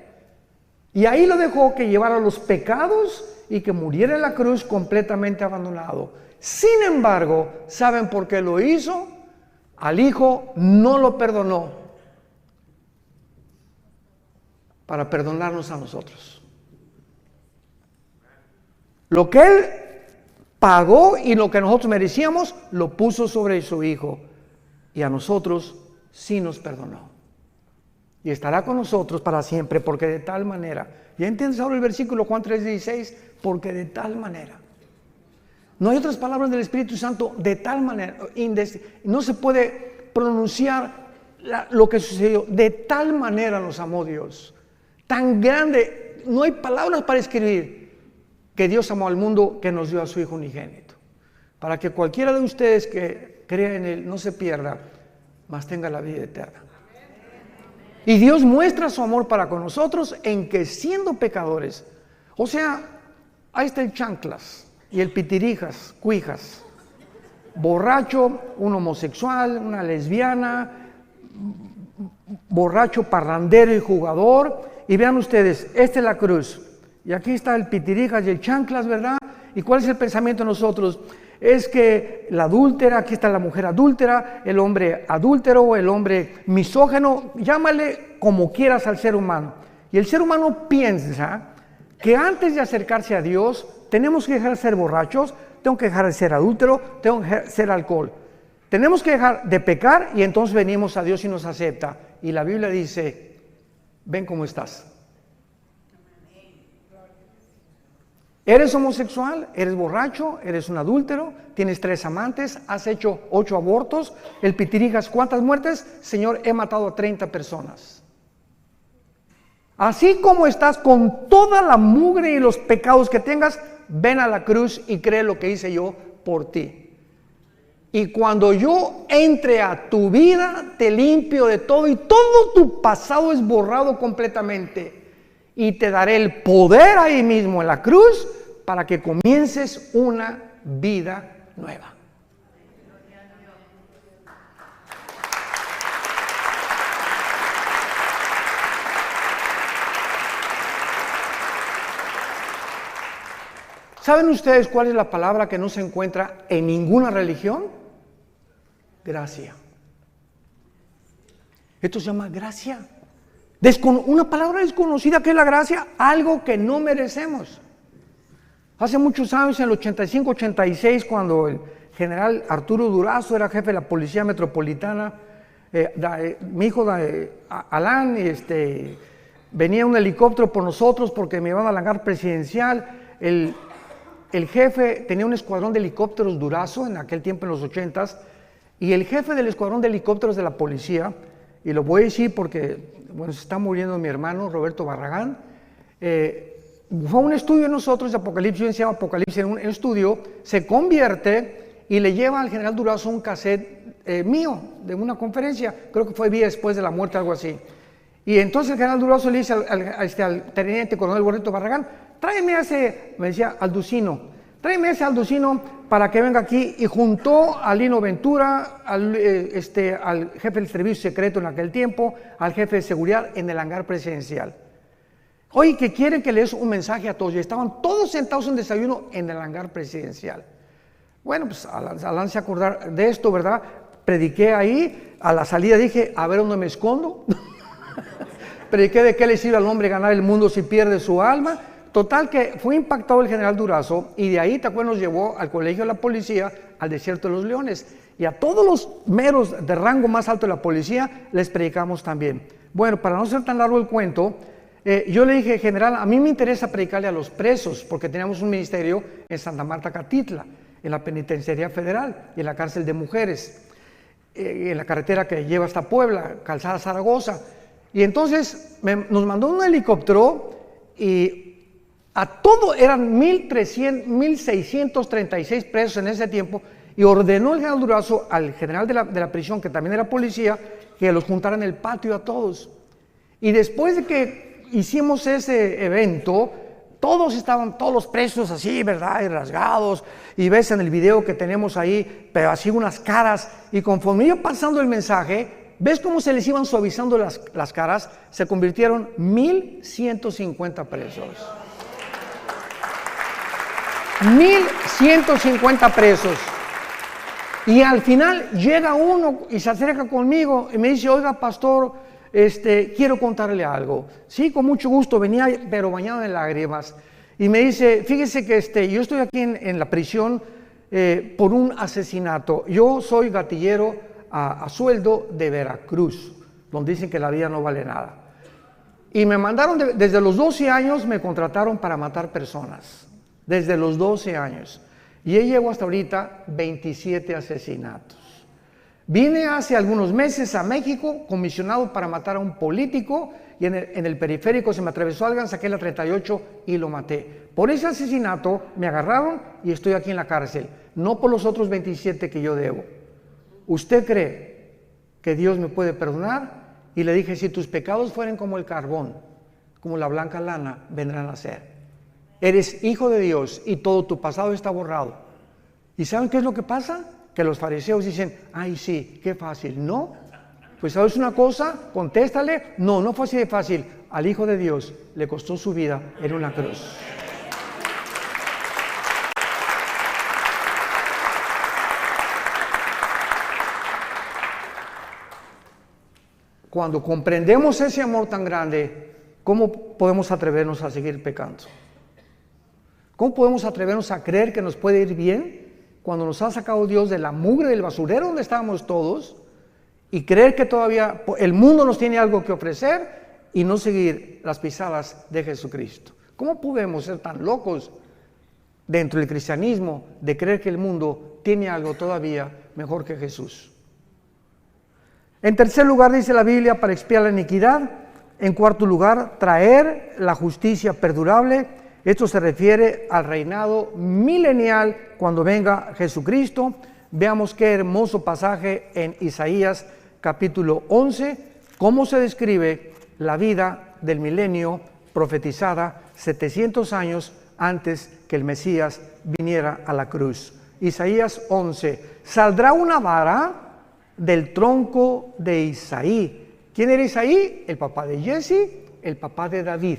Y ahí lo dejó que llevara los pecados y que muriera en la cruz completamente abandonado. Sin embargo, ¿saben por qué lo hizo? Al Hijo no lo perdonó para perdonarnos a nosotros. Lo que Él pagó y lo que nosotros merecíamos, lo puso sobre su Hijo. Y a nosotros sí nos perdonó. Y estará con nosotros para siempre, porque de tal manera. ¿Ya entiendes ahora el versículo Juan 3:16? Porque de tal manera. No hay otras palabras del Espíritu Santo, de tal manera. No se puede pronunciar lo que sucedió. De tal manera nos amó Dios. Tan grande, no hay palabras para escribir, que Dios amó al mundo, que nos dio a su Hijo unigénito. Para que cualquiera de ustedes que crea en Él no se pierda, mas tenga la vida eterna. Y Dios muestra su amor para con nosotros en que siendo pecadores, o sea, ahí está el chanclas y el pitirijas, cuijas, borracho, un homosexual, una lesbiana, borracho, parrandero y jugador. Y vean ustedes, esta es la cruz. Y aquí está el pitirijas y el chanclas, ¿verdad? ¿Y cuál es el pensamiento de nosotros? Es que la adúltera, aquí está la mujer adúltera, el hombre adúltero, el hombre misógino, llámale como quieras al ser humano. Y el ser humano piensa que antes de acercarse a Dios, tenemos que dejar de ser borrachos, tengo que dejar de ser adúltero, tengo que dejar de ser alcohol. Tenemos que dejar de pecar y entonces venimos a Dios y nos acepta. Y la Biblia dice, ven cómo estás. ¿Eres homosexual? ¿Eres borracho? ¿Eres un adúltero? ¿Tienes 3 amantes? ¿Has hecho 8 abortos? ¿El pitirijas cuántas muertes? Señor, he matado a 30 personas. Así como estás con toda la mugre y los pecados que tengas, ven a la cruz y cree lo que hice yo por ti. Y cuando yo entre a tu vida, te limpio de todo y todo tu pasado es borrado completamente. Y te daré el poder ahí mismo en la cruz para que comiences una vida nueva. ¿Saben ustedes cuál es la palabra que no se encuentra en ninguna religión? Gracia. Esto se llama gracia. Una palabra desconocida, que es la gracia, algo que no merecemos. Hace muchos años, en el 85-86, cuando el general Arturo Durazo era jefe de la Policía Metropolitana, mi hijo Alan, venía un helicóptero por nosotros porque me iban al hangar presidencial. El jefe tenía un escuadrón de helicópteros Durazo en aquel tiempo, en los 80s, y el jefe del escuadrón de helicópteros de la policía, y lo voy a decir porque se está muriendo mi hermano Roberto Barragán, fue un estudio de nosotros de Apocalipsis, se llama Apocalipsis, en un estudio, se convierte y le lleva al general Durazo un cassette mío, de una conferencia, creo que fue días después de la muerte, algo así. Y entonces el general Durazo le dice al teniente coronel Roberto Barragán, tráeme a ese, me decía, Alducino, tráeme a ese Alducino para que venga aquí. Y juntó a Lino Ventura, al jefe del servicio secreto en aquel tiempo, al jefe de seguridad en el hangar presidencial. Oye, que quieren que les un mensaje a todos. Y estaban todos sentados en desayuno en el hangar presidencial. Bueno, pues Alan se acordar de esto, ¿verdad? Prediqué ahí, a la salida dije, a ver dónde me escondo. Prediqué de qué le sirve al hombre ganar el mundo si pierde su alma. total que fue impactado el general Durazo y de ahí, ¿te acuerdas? Nos llevó al colegio de la policía, al desierto de los leones. Y a todos los meros de rango más alto de la policía les predicamos también. Bueno, para no ser tan largo el cuento, yo le dije, general, a mí me interesa predicarle a los presos, porque teníamos un ministerio en Santa Marta, Catitla, en la penitenciaría federal y en la cárcel de mujeres, en la carretera que lleva hasta Puebla, Calzada Zaragoza. Y entonces nos mandó un helicóptero y a todo eran 1,636 presos en ese tiempo, y ordenó el general Durazo al general de la prisión, que también era policía, que los juntara en el patio a todos. Y después de que hicimos ese evento, todos los presos así, ¿verdad? Y rasgados, y ves en el video que tenemos ahí, pero así unas caras, y conforme iba pasando el mensaje, ves cómo se les iban suavizando las caras, se convirtieron 1,150 presos. 1,150 presos. Y al final llega uno y se acerca conmigo y me dice, oiga, pastor, quiero contarle algo. Sí, con mucho gusto, venía pero bañado en lágrimas. Y me dice, fíjese que yo estoy aquí en la prisión por un asesinato. Yo soy gatillero a sueldo de Veracruz, donde dicen que la vida no vale nada. Y me mandaron, desde los 12 años me contrataron para matar personas. Desde los 12 años. Y yo llevo hasta ahorita 27 asesinatos. Vine hace algunos meses a México, comisionado para matar a un político, y en el periférico se me atravesó alguien, saqué la 38 y lo maté. Por ese asesinato me agarraron y estoy aquí en la cárcel, no por los otros 27 que yo debo. ¿Usted cree que Dios me puede perdonar? Y le dije, si tus pecados fueren como el carbón, como la blanca lana, vendrán a ser. Eres hijo de Dios y todo tu pasado está borrado. ¿Y saben qué es lo que pasa? Que los fariseos dicen, ay sí, qué fácil. No, pues sabes una cosa, contéstale, no fue así de fácil. Al Hijo de Dios le costó su vida en una cruz. Cuando comprendemos ese amor tan grande, ¿cómo podemos atrevernos a seguir pecando? ¿Cómo podemos atrevernos a creer que nos puede ir bien cuando nos ha sacado Dios de la mugre del basurero donde estábamos todos y creer que todavía el mundo nos tiene algo que ofrecer y no seguir las pisadas de Jesucristo? ¿Cómo podemos ser tan locos dentro del cristianismo de creer que el mundo tiene algo todavía mejor que Jesús? En tercer lugar, dice la Biblia, para expiar la iniquidad. En cuarto lugar, traer la justicia perdurable. Esto se refiere al reinado milenial cuando venga Jesucristo. Veamos qué hermoso pasaje en Isaías capítulo 11, cómo se describe la vida del milenio profetizada 700 años antes que el Mesías viniera a la cruz. Isaías 11, saldrá una vara del tronco de Isaí. ¿Quién era Isaí? El papá de Jesse, el papá de David.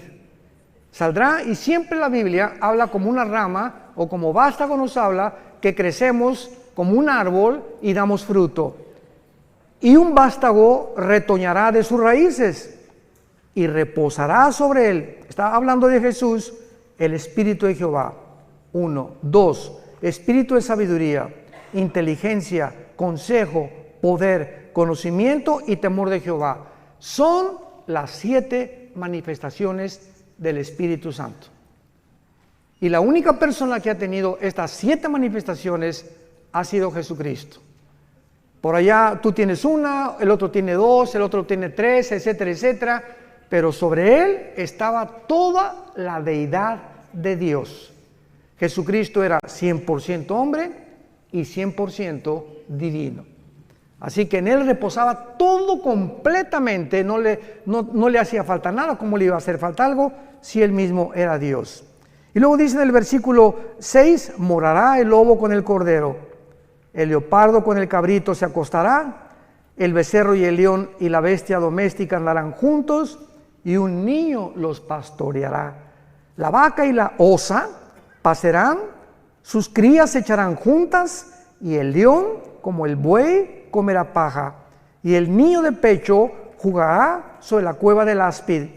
Saldrá, y siempre la Biblia habla como una rama, o como vástago nos habla, que crecemos como un árbol y damos fruto. Y un vástago retoñará de sus raíces y reposará sobre él. Está hablando de Jesús, el Espíritu de Jehová. 1, 2, Espíritu de sabiduría, inteligencia, consejo, poder, conocimiento y temor de Jehová. Son las 7 manifestaciones del Espíritu Santo. Y la única persona que ha tenido estas 7 manifestaciones ha sido Jesucristo. Por allá tú tienes una, el otro tiene 2, el otro tiene 3, etcétera, etcétera. Pero sobre él estaba toda la deidad de Dios. Jesucristo era 100% hombre y 100% divino. Así que en él reposaba todo completamente, no le hacía falta nada. ¿Cómo le iba a hacer falta algo si él mismo era Dios? Y luego dice en el versículo 6, morará el lobo con el cordero, el leopardo con el cabrito se acostará, el becerro y el león y la bestia doméstica andarán juntos, y un niño los pastoreará. La vaca y la osa pasarán, sus crías se echarán juntas, y el león como el buey comerá paja, y el niño de pecho jugará sobre la cueva del áspid,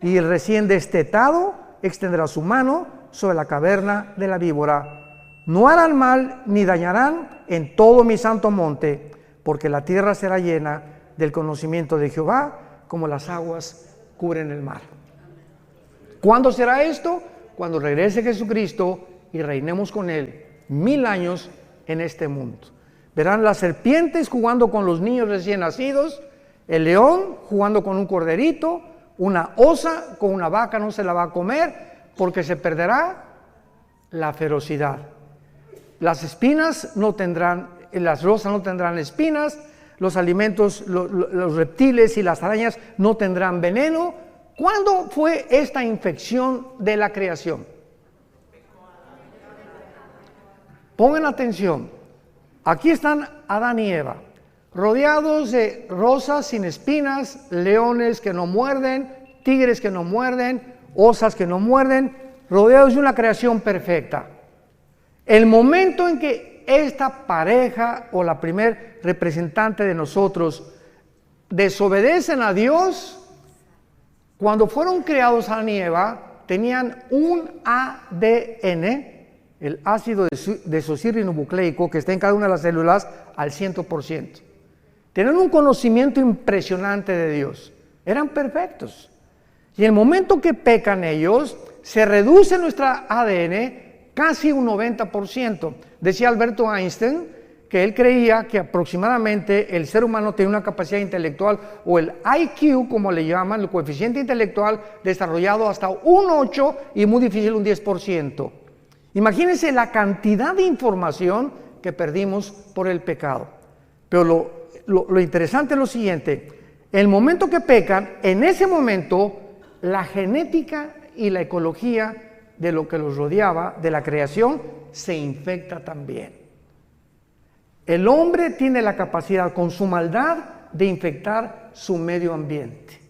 y el recién destetado extenderá su mano sobre la caverna de la víbora. No harán mal ni dañarán en todo mi santo monte, porque la tierra será llena del conocimiento de Jehová, como las aguas cubren el mar. ¿Cuándo será esto? Cuando regrese Jesucristo y reinemos con Él 1000 años en este mundo. Verán las serpientes jugando con los niños recién nacidos, el león jugando con un corderito, una osa con una vaca no se la va a comer porque se perderá la ferocidad. Las espinas no tendrán, las rosas no tendrán espinas, los alimentos, los reptiles y las arañas no tendrán veneno. ¿Cuándo fue esta infección de la creación? Pongan atención. Aquí están Adán y Eva, rodeados de rosas sin espinas, leones que no muerden, tigres que no muerden, osas que no muerden, rodeados de una creación perfecta. El momento en que esta pareja o la primer representante de nosotros desobedecen a Dios, cuando fueron creados Adán y Eva, tenían un ADN, el ácido desoxirribonucleico, que está en cada una de las células al 100%. Tenían un conocimiento impresionante de Dios. Eran perfectos. Y en el momento que pecan ellos, se reduce nuestra ADN casi un 90%. Decía Alberto Einstein que él creía que aproximadamente el ser humano tiene una capacidad intelectual, o el IQ, como le llaman, el coeficiente intelectual, desarrollado hasta un 8 y muy difícil un 10%. Imagínense la cantidad de información que perdimos por el pecado. Pero lo interesante es lo siguiente: el momento que pecan, en ese momento la genética y la ecología de lo que los rodeaba, de la creación, se infecta también. El hombre tiene la capacidad con su maldad de infectar su medio ambiente.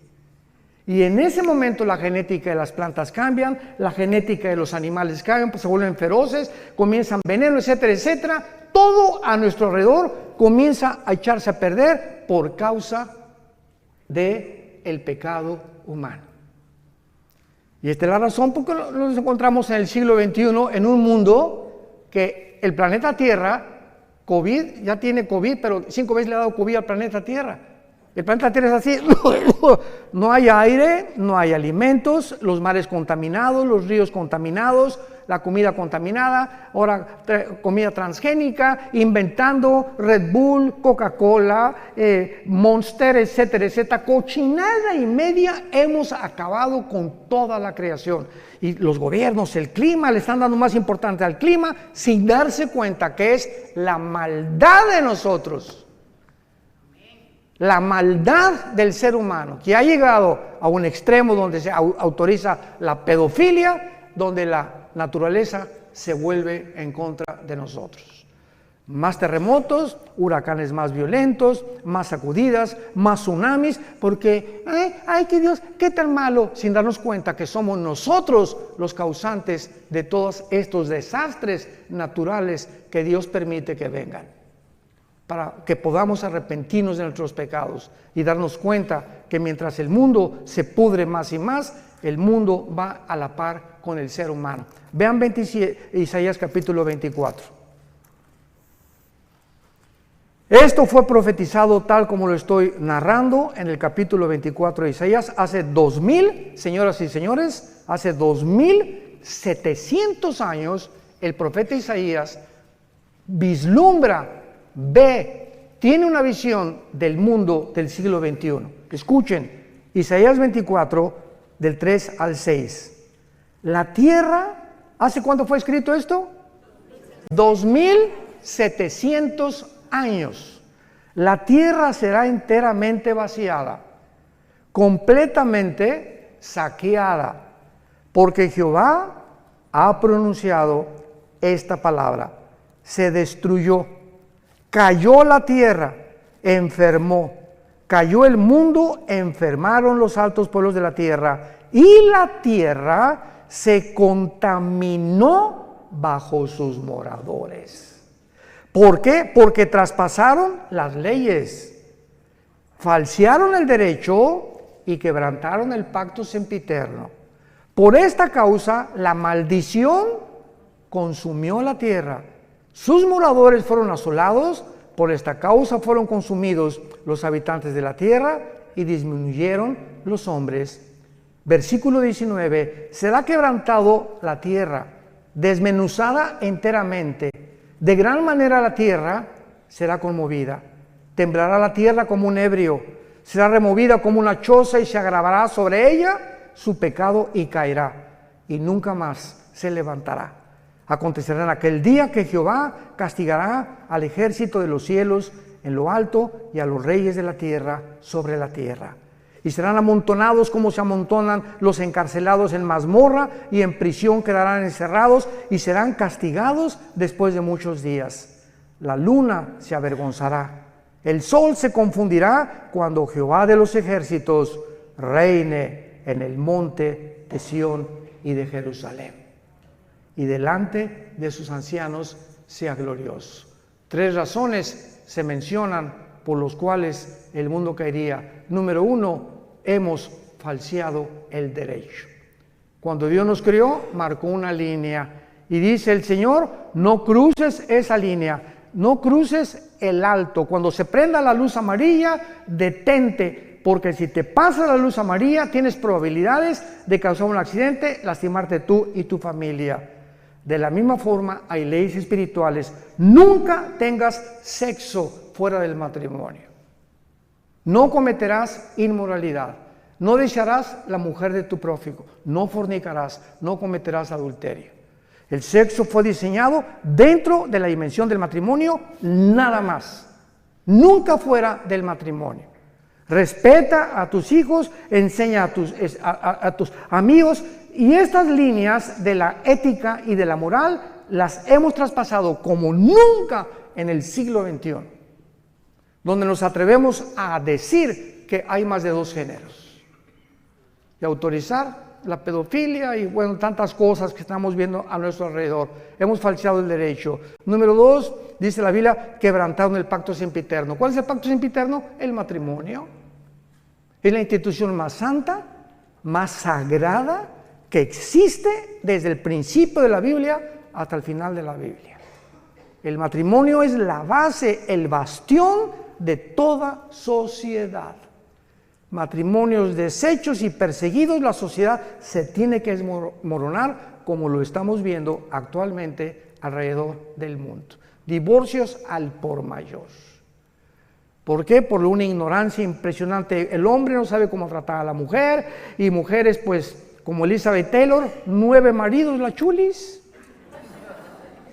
Y en ese momento la genética de las plantas cambian, la genética de los animales cambian, pues se vuelven feroces, comienzan veneno, etcétera, etcétera. Todo a nuestro alrededor comienza a echarse a perder por causa del pecado humano. Y esta es la razón por la que nos encontramos en el siglo XXI en un mundo que el planeta Tierra, COVID, ya tiene COVID, pero 5 veces le ha dado COVID al planeta Tierra. El planeta Tierra es así, no hay aire, no hay alimentos, los mares contaminados, los ríos contaminados, la comida contaminada, ahora comida transgénica, inventando Red Bull, Coca-Cola, Monster, etcétera, etcétera. Cochinada y media hemos acabado con toda la creación. Y los gobiernos, el clima, le están dando más importancia al clima sin darse cuenta que es la maldad de nosotros. La maldad del ser humano, que ha llegado a un extremo donde se autoriza la pedofilia, donde la naturaleza se vuelve en contra de nosotros. Más terremotos, huracanes más violentos, más sacudidas, más tsunamis, porque, ay, que Dios, qué tan malo, sin darnos cuenta que somos nosotros los causantes de todos estos desastres naturales que Dios permite que vengan, para que podamos arrepentirnos de nuestros pecados y darnos cuenta que mientras el mundo se pudre más y más, el mundo va a la par con el ser humano. Vean Isaías capítulo 24. Esto fue profetizado tal como lo estoy narrando en el capítulo 24 de Isaías hace 2000, señoras y señores, hace 2700 años el profeta Isaías vislumbra, ve, tiene una visión del mundo del siglo XXI. Escuchen, Isaías 24, del 3 al 6. La tierra, ¿hace cuánto fue escrito esto? 2700 años. La tierra será enteramente vaciada, completamente saqueada, porque Jehová ha pronunciado esta palabra. Se destruyó, cayó la tierra, enfermó, cayó el mundo, enfermaron los altos pueblos de la tierra, y la tierra se contaminó bajo sus moradores. ¿Por qué? Porque traspasaron las leyes, falsearon el derecho y quebrantaron el pacto sempiterno. Por esta causa, la maldición consumió la tierra. Sus moradores fueron asolados. Por esta causa fueron consumidos los habitantes de la tierra y disminuyeron los hombres. Versículo 19. Será quebrantado la tierra, desmenuzada enteramente. De gran manera la tierra será conmovida. Temblará la tierra como un ebrio. Será removida como una choza y se agravará sobre ella su pecado y caerá. Y nunca más se levantará. Acontecerá en aquel día que Jehová castigará al ejército de los cielos en lo alto y a los reyes de la tierra sobre la tierra. Y serán amontonados como se amontonan los encarcelados en mazmorra, y en prisión quedarán encerrados y serán castigados después de muchos días. La luna se avergonzará, el sol se confundirá cuando Jehová de los ejércitos reine en el monte de Sión y de Jerusalén, y delante de sus ancianos sea glorioso. 3 razones se mencionan por los cuales el mundo caería. Número 1, hemos falseado el derecho. Cuando Dios nos creó, marcó una línea y dice el Señor: no cruces esa línea, no cruces el alto. Cuando se prenda la luz amarilla, detente, porque si te pasa la luz amarilla, tienes probabilidades de causar un accidente, lastimarte tú y tu familia. De la misma forma, hay leyes espirituales. Nunca tengas sexo fuera del matrimonio. No cometerás inmoralidad. No desearás la mujer de tu prójimo. No fornicarás. No cometerás adulterio. El sexo fue diseñado dentro de la dimensión del matrimonio, nada más. Nunca fuera del matrimonio. Respeta a tus hijos, enseña a tus amigos. Y estas líneas de la ética y de la moral las hemos traspasado como nunca en el siglo XXI, donde nos atrevemos a decir que hay más de 2 géneros y autorizar la pedofilia y bueno, tantas cosas que estamos viendo a nuestro alrededor. Hemos falseado el derecho. Número 2, dice la Biblia, quebrantaron el pacto sempiterno. ¿Cuál es el pacto sempiterno? El matrimonio. Es la institución más santa, más sagrada que existe desde el principio de la Biblia hasta el final de la Biblia. El matrimonio es la base, el bastión de toda sociedad. Matrimonios deshechos y perseguidos, la sociedad se tiene que desmoronar, como lo estamos viendo actualmente alrededor del mundo. Divorcios al por mayor. ¿Por qué? Por una ignorancia impresionante. El hombre no sabe cómo tratar a la mujer, y mujeres pues como Elizabeth Taylor, 9 maridos, la chulis.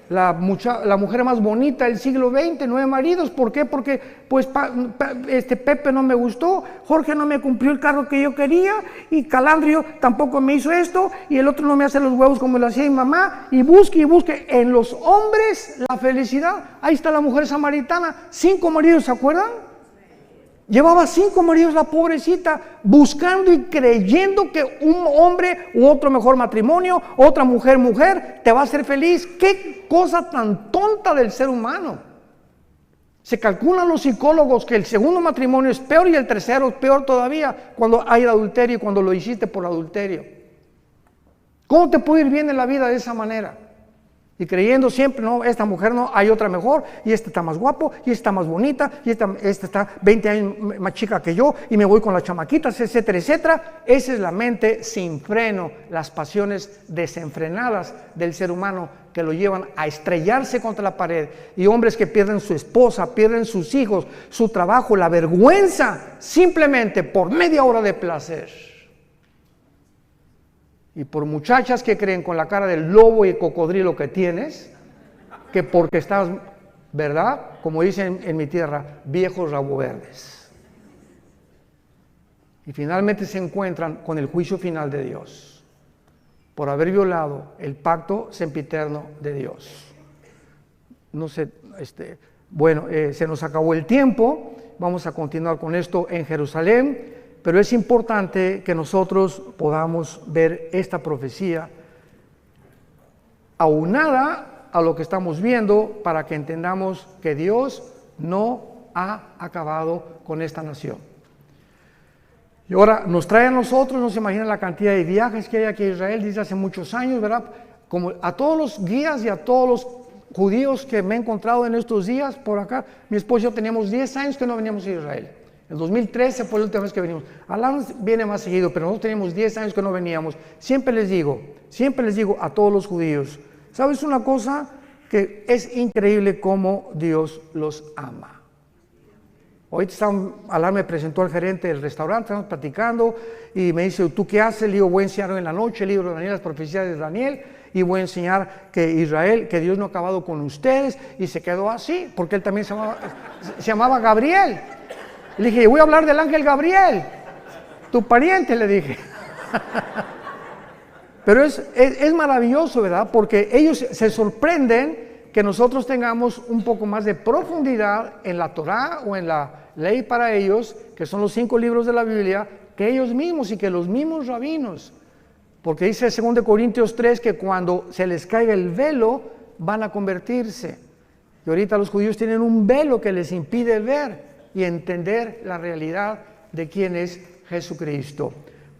La mujer más bonita del siglo XX, 9 maridos. ¿Por qué? Porque pues Pepe no me gustó, Jorge no me cumplió el carro que yo quería, y Calandrio tampoco me hizo esto, y el otro no me hace los huevos como lo hacía mi mamá, y busque en los hombres la felicidad. Ahí está la mujer samaritana, 5 maridos, ¿se acuerdan? Llevaba 5 maridos la pobrecita, buscando y creyendo que un hombre u otro mejor matrimonio, otra mujer, te va a hacer feliz. ¡Qué cosa tan tonta del ser humano! Se calculan los psicólogos que el segundo matrimonio es peor y el tercero es peor todavía cuando hay adulterio y cuando lo hiciste por adulterio. ¿Cómo te puede ir bien en la vida de esa manera? Y creyendo siempre, no, esta mujer no, hay otra mejor, y esta está más guapo, y esta más bonita, y esta está 20 años más chica que yo, y me voy con las chamaquitas, etcétera, etcétera. Esa es la mente sin freno, las pasiones desenfrenadas del ser humano que lo llevan a estrellarse contra la pared. Y hombres que pierden su esposa, pierden sus hijos, su trabajo, la vergüenza, simplemente por media hora de placer. Y por muchachas que creen con la cara del lobo y cocodrilo que tienes, que porque estás, ¿verdad? Como dicen en mi tierra, viejos rabo verdes. Y finalmente se encuentran con el juicio final de Dios por haber violado el pacto sempiterno de Dios. No sé, se nos acabó el tiempo. Vamos a continuar con esto en Jerusalén. Pero es importante que nosotros podamos ver esta profecía aunada a lo que estamos viendo, para que entendamos que Dios no ha acabado con esta nación. Y ahora nos trae a nosotros, no se imaginan la cantidad de viajes que hay aquí a Israel desde hace muchos años, ¿verdad? Como a todos los guías y a todos los judíos que me he encontrado en estos días por acá, mi esposo y yo teníamos 10 años que no veníamos a Israel. En 2013 fue la última vez que venimos. Alán viene más seguido, pero nosotros teníamos 10 años que no veníamos. Siempre les digo a todos los judíos, ¿sabes una cosa? Que es increíble cómo Dios los ama. Ahorita Alán me presentó al gerente del restaurante, estamos platicando y me dice, ¿tú qué haces? Le digo, voy a enseñar en la noche el libro de Daniel, las profecías de Daniel, y voy a enseñar que Israel, que Dios no ha acabado con ustedes, y se quedó así, porque él también se llamaba Gabriel. Le dije, voy a hablar del ángel Gabriel, tu pariente, le dije. Pero es maravilloso, ¿verdad? Porque ellos se sorprenden que nosotros tengamos un poco más de profundidad en la Torá o en la ley para ellos, que son los 5 libros de la Biblia, que ellos mismos y que los mismos rabinos. Porque dice 2 Corintios 3 que cuando se les caiga el velo van a convertirse. Y ahorita los judíos tienen un velo que les impide ver y entender la realidad de quién es Jesucristo.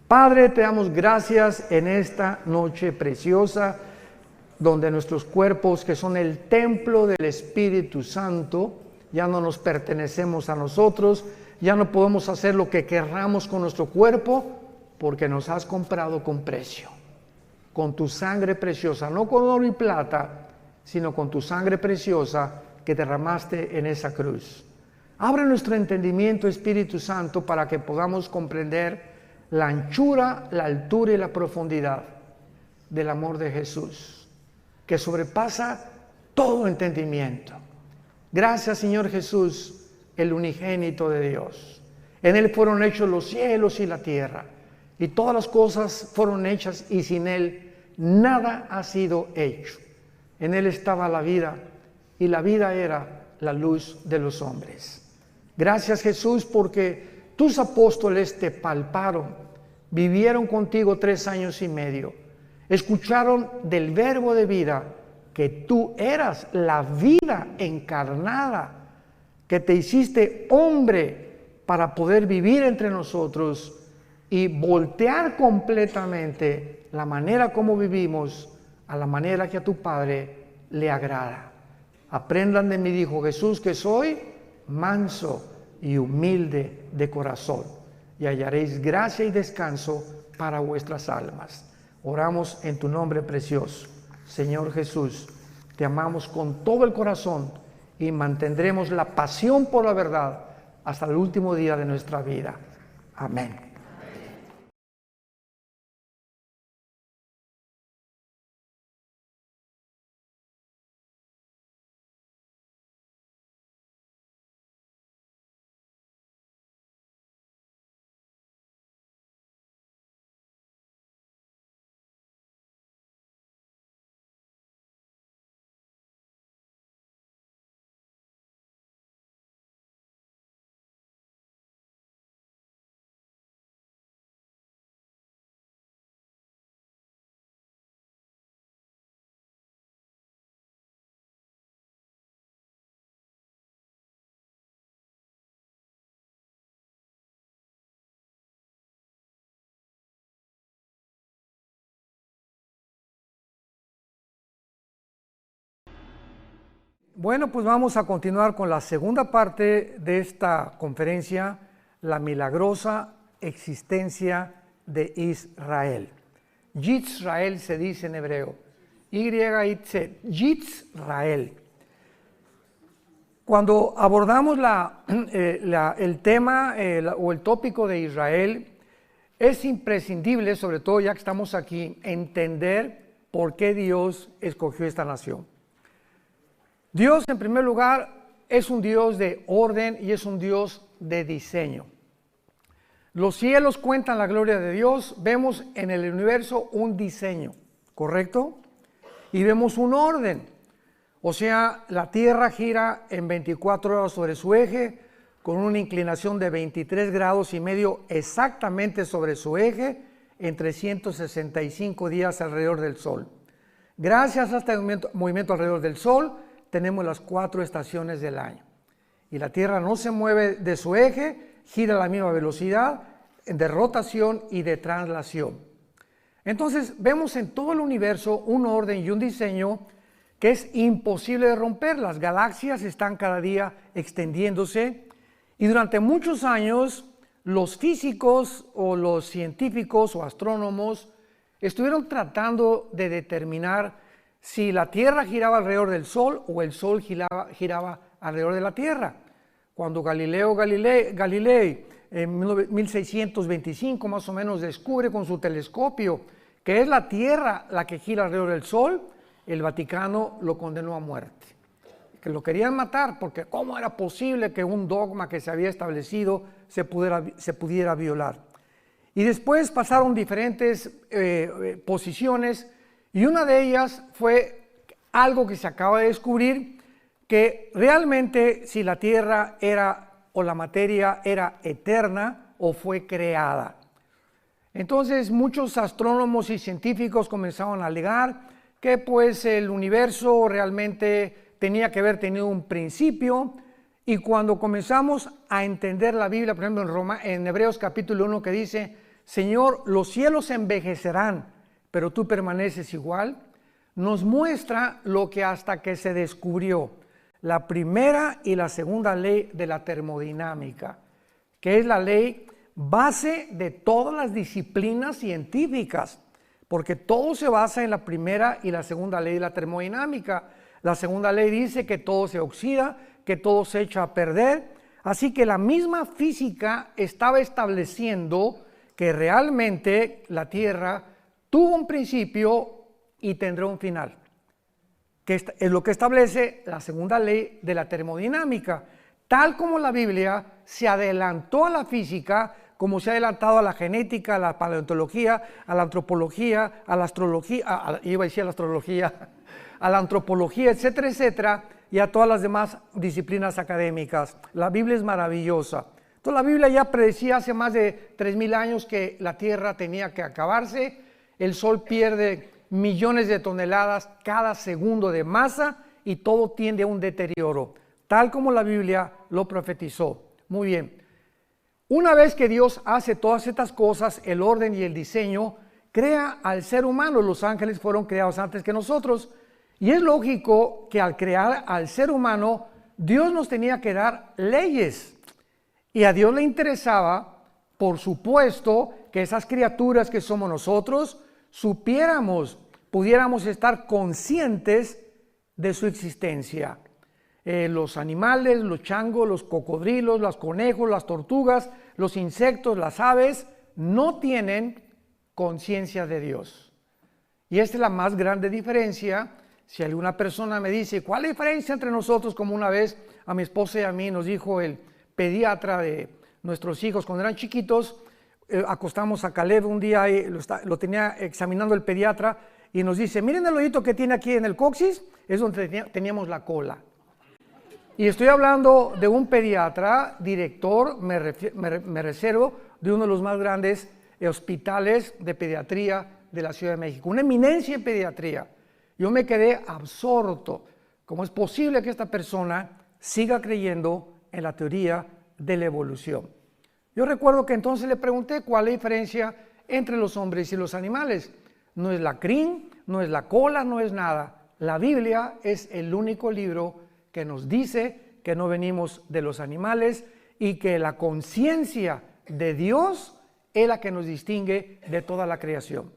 Padre, te damos gracias en esta noche preciosa, donde nuestros cuerpos, que son el templo del Espíritu Santo, ya no nos pertenecemos a nosotros, ya no podemos hacer lo que querramos con nuestro cuerpo, porque nos has comprado con precio, con tu sangre preciosa, no con oro y plata, sino con tu sangre preciosa que derramaste en esa cruz. Abre nuestro entendimiento, Espíritu Santo, para que podamos comprender la anchura, la altura y la profundidad del amor de Jesús, que sobrepasa todo entendimiento. Gracias, Señor Jesús, el unigénito de Dios. En Él fueron hechos los cielos y la tierra, y todas las cosas fueron hechas, y sin Él nada ha sido hecho. En Él estaba la vida, y la vida era la luz de los hombres. Gracias, Jesús, porque tus apóstoles te palparon, vivieron contigo 3 años y medio, escucharon del verbo de vida, que tú eras la vida encarnada, que te hiciste hombre para poder vivir entre nosotros y voltear completamente la manera como vivimos a la manera que a tu Padre le agrada. Aprendan de mí, dijo Jesús, que soy manso y humilde de corazón, y hallaréis gracia y descanso para vuestras almas. Oramos en tu nombre precioso. Señor Jesús, te amamos con todo el corazón y mantendremos la pasión por la verdad hasta el último día de nuestra vida. Amén. Bueno, pues vamos a continuar con la segunda parte de esta conferencia, la milagrosa existencia de Israel. Yisrael se dice en hebreo, Y-I-T, Yisrael. Cuando abordamos el tema o el tópico de Israel, es imprescindible, sobre todo ya que estamos aquí, entender por qué Dios escogió esta nación. Dios, en primer lugar, es un Dios de orden y es un Dios de diseño. Los cielos cuentan la gloria de Dios, vemos en el universo un diseño, ¿correcto? Y vemos un orden, o sea, la Tierra gira en 24 horas sobre su eje, con una inclinación de 23 grados y medio exactamente sobre su eje, en 365 días alrededor del Sol. Gracias a este movimiento alrededor del Sol, tenemos las 4 estaciones del año. Y la Tierra no se mueve de su eje, gira a la misma velocidad, de rotación y de traslación. Entonces vemos en todo el universo un orden y un diseño que es imposible de romper. Las galaxias están cada día extendiéndose y durante muchos años los físicos o los científicos o astrónomos estuvieron tratando de determinar si la Tierra giraba alrededor del Sol o el Sol giraba alrededor de la Tierra. Cuando Galileo Galilei en 1625 más o menos descubre con su telescopio que es la Tierra la que gira alrededor del Sol, el Vaticano lo condenó a muerte. Que lo querían matar porque cómo era posible que un dogma que se había establecido se pudiera violar. Y después pasaron diferentes posiciones y una de ellas fue algo que se acaba de descubrir, que realmente si la Tierra o la materia era eterna o fue creada. Entonces muchos astrónomos y científicos comenzaron a alegar que pues el universo realmente tenía que haber tenido un principio, y cuando comenzamos a entender la Biblia, por ejemplo en Hebreos capítulo 1 que dice, Señor, los cielos envejecerán, pero tú permaneces igual, nos muestra lo que hasta que se descubrió la primera y la segunda ley de la termodinámica, que es la ley base de todas las disciplinas científicas, porque todo se basa en la primera y la segunda ley de la termodinámica. La segunda ley dice que todo se oxida, que todo se echa a perder, así que la misma física estaba estableciendo que realmente la Tierra tuvo un principio y tendrá un final, que es lo que establece la segunda ley de la termodinámica, tal como la Biblia se adelantó a la física, como se ha adelantado a la genética, a la paleontología, a la antropología, a la astrología, a la antropología, etcétera, etcétera, y a todas las demás disciplinas académicas. La Biblia es maravillosa. Entonces la Biblia ya predecía hace más de 3000 años que la Tierra tenía que acabarse, el Sol pierde millones de toneladas cada segundo de masa y todo tiende a un deterioro, tal como la Biblia lo profetizó. Muy bien. Una vez que Dios hace todas estas cosas, el orden y el diseño, crea al ser humano. Los ángeles fueron creados antes que nosotros. Y es lógico que al crear al ser humano, Dios nos tenía que dar leyes. Y a Dios le interesaba, por supuesto, que esas criaturas que somos nosotros, pudiéramos estar conscientes de su existencia. Los animales, los changos, los cocodrilos, los conejos, las tortugas, los insectos, las aves, no tienen conciencia de Dios. Y esta es la más grande diferencia. Si alguna persona me dice, ¿cuál es la diferencia entre nosotros? Como una vez a mi esposa y a mí nos dijo el pediatra de nuestros hijos cuando eran chiquitos, acostamos a Caleb un día y lo tenía examinando el pediatra y nos dice, miren el hoyito que tiene aquí en el coxis, es donde teníamos la cola. Y estoy hablando de un pediatra, director, me reservo, de uno de los más grandes hospitales de pediatría de la Ciudad de México, una eminencia en pediatría. Yo me quedé absorto. ¿Cómo es posible que esta persona siga creyendo en la teoría de la evolución? Yo recuerdo que entonces le pregunté cuál es la diferencia entre los hombres y los animales. No es la crin, no es la cola, no es nada. La Biblia es el único libro que nos dice que no venimos de los animales y que la conciencia de Dios es la que nos distingue de toda la creación.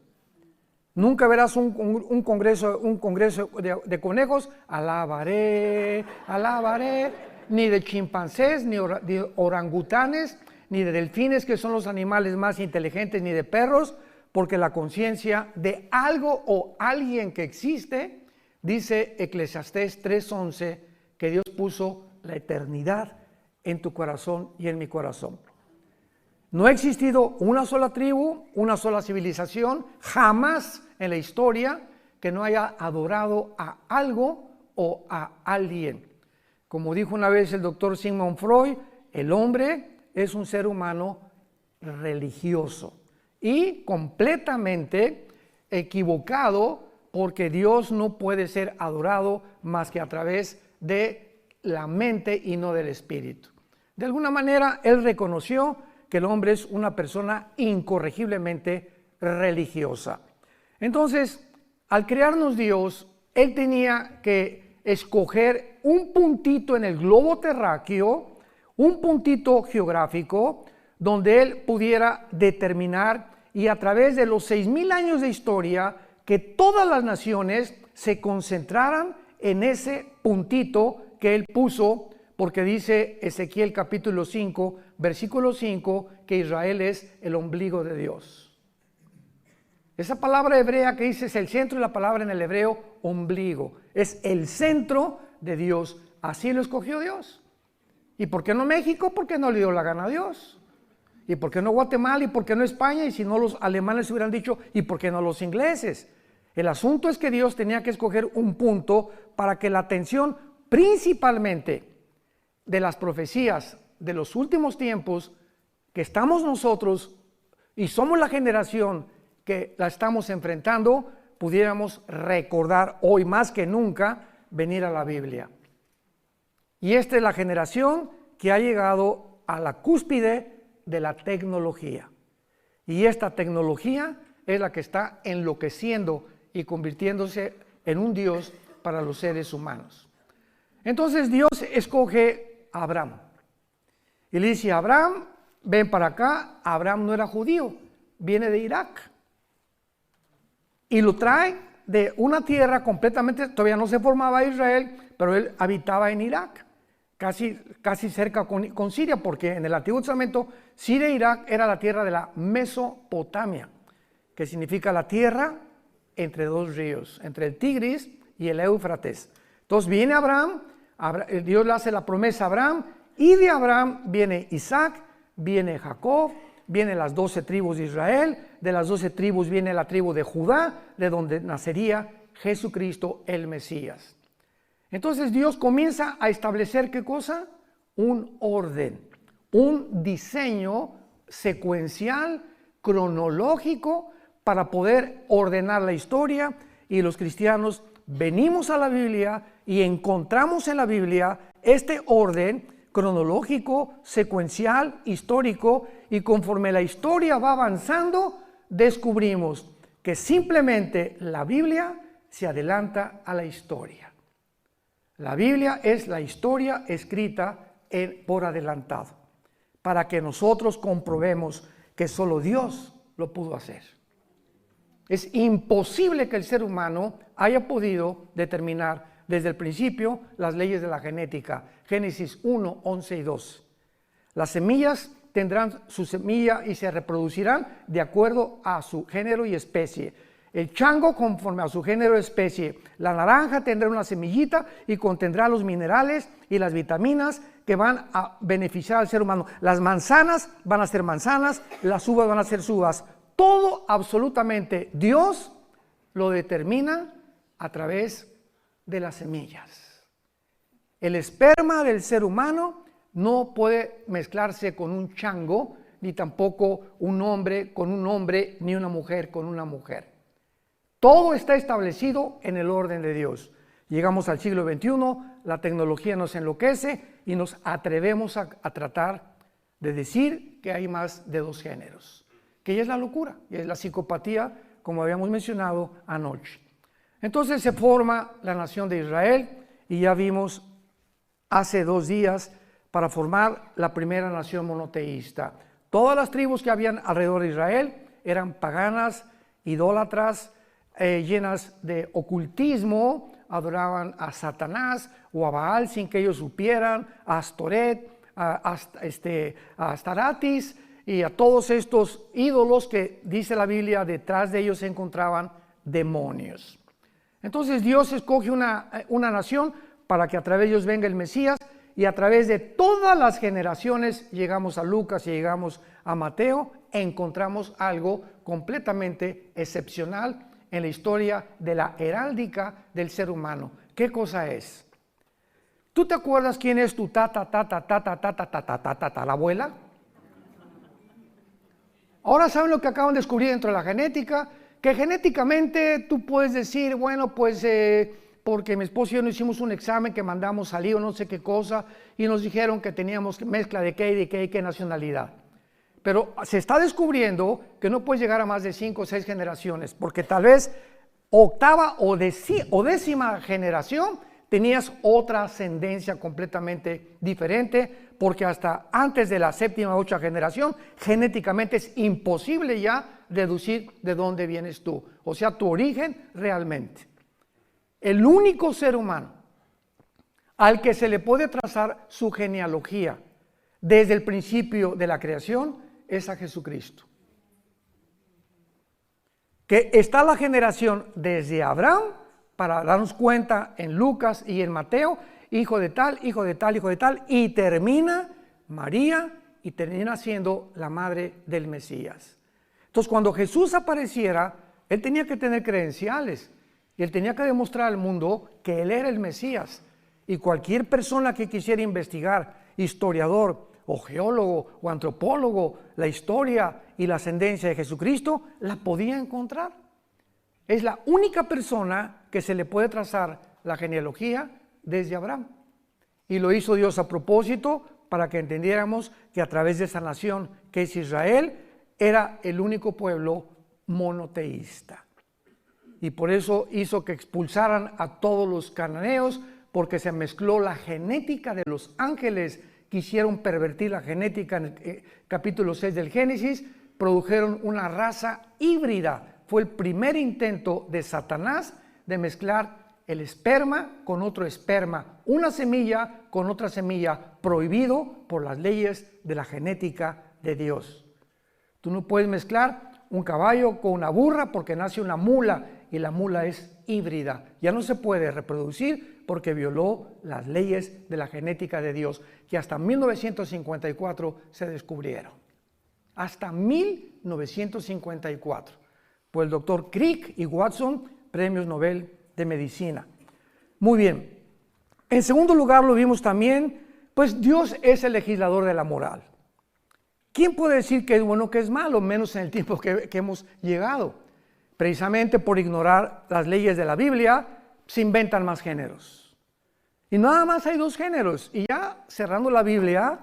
Nunca verás un congreso de conejos, alabaré, ni de chimpancés, ni de orangutanes, ni de delfines, que son los animales más inteligentes, ni de perros, porque la conciencia de algo o alguien que existe, dice Eclesiastés 3:11, que Dios puso la eternidad en tu corazón y en mi corazón. No ha existido una sola tribu, una sola civilización, jamás en la historia que no haya adorado a algo o a alguien. Como dijo una vez el doctor Sigmund Freud, el hombre es un ser humano religioso y completamente equivocado, porque Dios no puede ser adorado más que a través de la mente y no del espíritu. De alguna manera él reconoció que el hombre es una persona incorregiblemente religiosa. Entonces, al crearnos Dios, Él tenía que escoger un puntito en el globo terráqueo, un puntito geográfico, donde Él pudiera determinar, y a través de los 6,000 años de historia, que todas las naciones se concentraran en ese puntito que Él puso, porque dice Ezequiel capítulo 5, versículo 5, que Israel es el ombligo de Dios. Esa palabra hebrea que dice es el centro, y la palabra en el hebreo ombligo, es el centro de Dios. Así lo escogió Dios. ¿Y por qué no México? Porque no le dio la gana a Dios. ¿Y por qué no Guatemala? ¿Y por qué no España? Y si no, los alemanes hubieran dicho, ¿y por qué no los ingleses? El asunto es que Dios tenía que escoger un punto para que la atención principalmente de las profecías de los últimos tiempos, que estamos nosotros y somos la generación que la estamos enfrentando, pudiéramos recordar hoy más que nunca venir a la Biblia. Y esta es la generación que ha llegado a la cúspide de la tecnología. Y esta tecnología es la que está enloqueciendo y convirtiéndose en un Dios para los seres humanos. Entonces Dios escoge a Abraham. Y le dice a Abraham, ven para acá. Abraham no era judío, viene de Irak. Y lo trae de una tierra completamente, todavía no se formaba Israel, pero él habitaba en Irak, casi cerca con Siria, porque en el Antiguo Testamento Siria e Irak era la tierra de la Mesopotamia, que significa la tierra entre dos ríos, entre el Tigris y el Éufrates. Entonces viene Abraham, Dios le hace la promesa a Abraham, y de Abraham viene Isaac, viene Jacob, vienen las 12 tribus de Israel, de las 12 tribus viene la tribu de Judá, de donde nacería Jesucristo el Mesías. Entonces Dios comienza a establecer ¿qué cosa? Un orden, un diseño secuencial, cronológico, para poder ordenar la historia, y los cristianos venimos a la Biblia y encontramos en la Biblia este orden cronológico, secuencial, histórico, y conforme la historia va avanzando, descubrimos que simplemente la Biblia se adelanta a la historia. La Biblia es la historia escrita por adelantado, para que nosotros comprobemos que solo Dios lo pudo hacer. Es imposible que el ser humano haya podido determinar desde el principio las leyes de la genética. Génesis 1, 11 y 12. Las semillas tendrán su semilla y se reproducirán de acuerdo a su género y especie. El chango conforme a su género y especie. La naranja tendrá una semillita y contendrá los minerales y las vitaminas que van a beneficiar al ser humano. Las manzanas van a ser manzanas, las uvas van a ser uvas. Todo absolutamente Dios lo determina a través de las semillas. El esperma del ser humano no puede mezclarse con un chango, ni tampoco un hombre con un hombre, ni una mujer con una mujer. Todo está establecido en el orden de Dios. Llegamos al siglo XXI, la tecnología nos enloquece y nos atrevemos a tratar de decir que hay más de dos géneros, que ya es la locura, ya es la psicopatía, como habíamos mencionado anoche. Entonces se forma la nación de Israel, y ya vimos hace 2 días para formar la primera nación monoteísta. Todas las tribus que habían alrededor de Israel eran paganas, idólatras, llenas de ocultismo, adoraban a Satanás o a Baal sin que ellos supieran, a Astoret, a Astaratis y a todos estos ídolos que dice la Biblia, detrás de ellos se encontraban demonios. Entonces Dios escoge una nación para que a través de ellos venga el Mesías, y a través de todas las generaciones, llegamos a Lucas y llegamos a Mateo, encontramos algo completamente excepcional en la historia de la heráldica del ser humano. ¿Qué cosa es? ¿Tú te acuerdas quién es tu la abuela? Ahora saben lo que acaban de descubrir dentro de la genética, que genéticamente tú puedes decir, bueno, pues porque mi esposo y yo no hicimos un examen que mandamos salir o no sé qué cosa, y nos dijeron que teníamos mezcla de qué y de qué y qué nacionalidad. pero se está descubriendo que no puedes llegar a más de 5 o 6 generaciones, porque tal vez octava o décima generación tenías otra ascendencia completamente diferente, porque hasta antes de la séptima o octava generación, genéticamente es imposible ya deducir de dónde vienes tú, o sea, tu origen realmente. El único ser humano al que se le puede trazar su genealogía desde el principio de la creación es a Jesucristo. Que está la generación desde Abraham, para darnos cuenta en Lucas y en Mateo, hijo de tal, hijo de tal, hijo de tal, y termina María y termina siendo la madre del Mesías. Entonces, cuando Jesús apareciera, él tenía que tener credenciales y él tenía que demostrar al mundo que él era el Mesías. Y cualquier persona que quisiera investigar, historiador o geólogo o antropólogo, la historia y la ascendencia de Jesucristo, la podía encontrar. Es la única persona que se le puede trazar la genealogía desde Abraham. Y lo hizo Dios a propósito para que entendiéramos que a través de esa nación que es Israel, era el único pueblo monoteísta. Y por eso hizo que expulsaran a todos los cananeos, porque se mezcló la genética de los ángeles, quisieron pervertir la genética en el capítulo 6 del Génesis, produjeron una raza híbrida. Fue el primer intento de Satanás de mezclar el esperma con otro esperma, una semilla con otra semilla, prohibido por las leyes de la genética de Dios. Tú no puedes mezclar un caballo con una burra porque nace una mula y la mula es híbrida. Ya no se puede reproducir porque violó las leyes de la genética de Dios, que hasta 1954 se descubrieron. Hasta 1954. Por el doctor Crick y Watson, premios Nobel de Medicina. Muy bien. En segundo lugar, lo vimos también, pues Dios es el legislador de la moral. ¿Quién puede decir que es bueno o que es malo, menos en el tiempo que hemos llegado? Precisamente por ignorar las leyes de la Biblia, se inventan más géneros. Y nada más hay 2 géneros. Y ya cerrando la Biblia,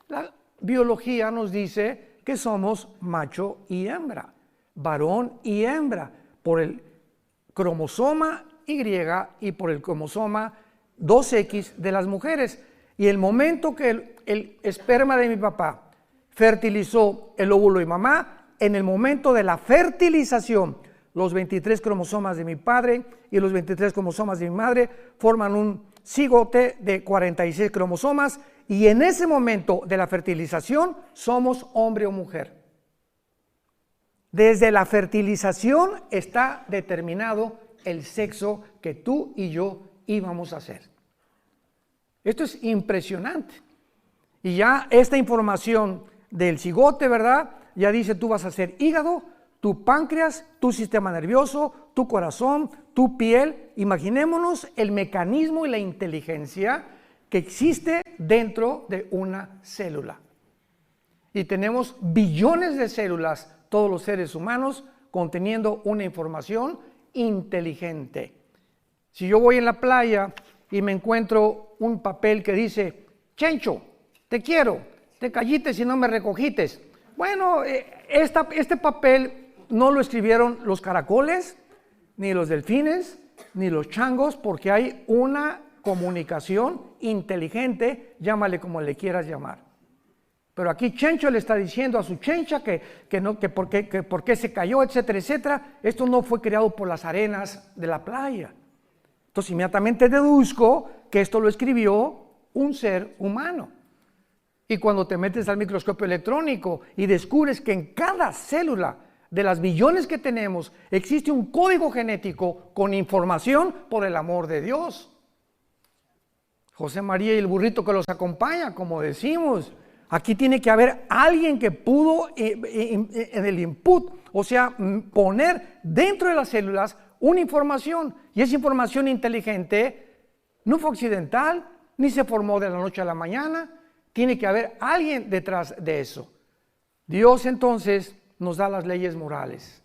la biología nos dice que somos macho y hembra, varón y hembra, por el cromosoma Y y por el cromosoma 2X de las mujeres. Y el momento que el esperma de mi papá fertilizó el óvulo de mamá, en el momento de la fertilización, los 23 cromosomas de mi padre y los 23 cromosomas de mi madre forman un cigote de 46 cromosomas, y en ese momento de la fertilización somos hombre o mujer. Desde la fertilización está determinado el sexo que tú y yo íbamos a hacer. Esto es impresionante. Y ya esta información del cigote, ¿verdad? Ya dice, tú vas a ser hígado, tu páncreas, tu sistema nervioso, tu corazón, tu piel. Imaginémonos el mecanismo y la inteligencia que existe dentro de una célula. Y tenemos billones de células, todos los seres humanos, conteniendo una información inteligente. Si yo voy en la playa y me encuentro un papel que dice, Chencho, te quiero, te callites y no me recogites. Bueno, este papel no lo escribieron los caracoles, ni los delfines, ni los changos, porque hay una comunicación inteligente, llámale como le quieras llamar. Pero aquí Chencho le está diciendo a su chencha que por qué se cayó, etcétera, etcétera. Esto no fue creado por las arenas de la playa. Entonces inmediatamente deduzco que esto lo escribió un ser humano. Y cuando te metes al microscopio electrónico y descubres que en cada célula de las billones que tenemos existe un código genético con información, por el amor de Dios. José María y el burrito que los acompaña, como decimos. Aquí tiene que haber alguien que pudo en el input, o sea, poner dentro de las células una información, y esa información inteligente no fue accidental, ni se formó de la noche a la mañana. Tiene que haber alguien detrás de eso. Dios entonces nos da las leyes morales.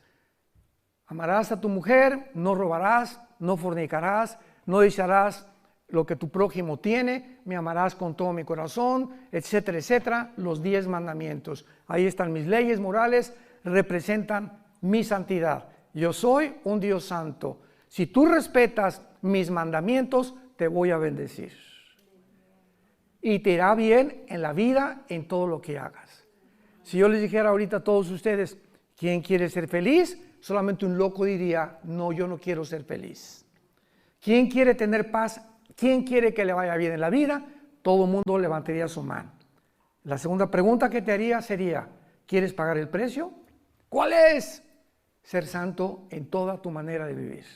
Amarás a tu mujer, no robarás, no fornicarás, no desearás lo que tu prójimo tiene, me amarás con todo mi corazón, etcétera, etcétera, los 10 mandamientos. Ahí están mis leyes morales, representan mi santidad. Yo soy un Dios santo. Si tú respetas mis mandamientos, te voy a bendecir. Y te irá bien en la vida, en todo lo que hagas. Si yo les dijera ahorita a todos ustedes, ¿quién quiere ser feliz? Solamente un loco diría, no, yo no quiero ser feliz. ¿Quién quiere tener paz? ¿Quién quiere que le vaya bien en la vida? Todo el mundo levantaría su mano. La segunda pregunta que te haría sería, ¿quieres pagar el precio? ¿Cuál es? Ser santo en toda tu manera de vivir.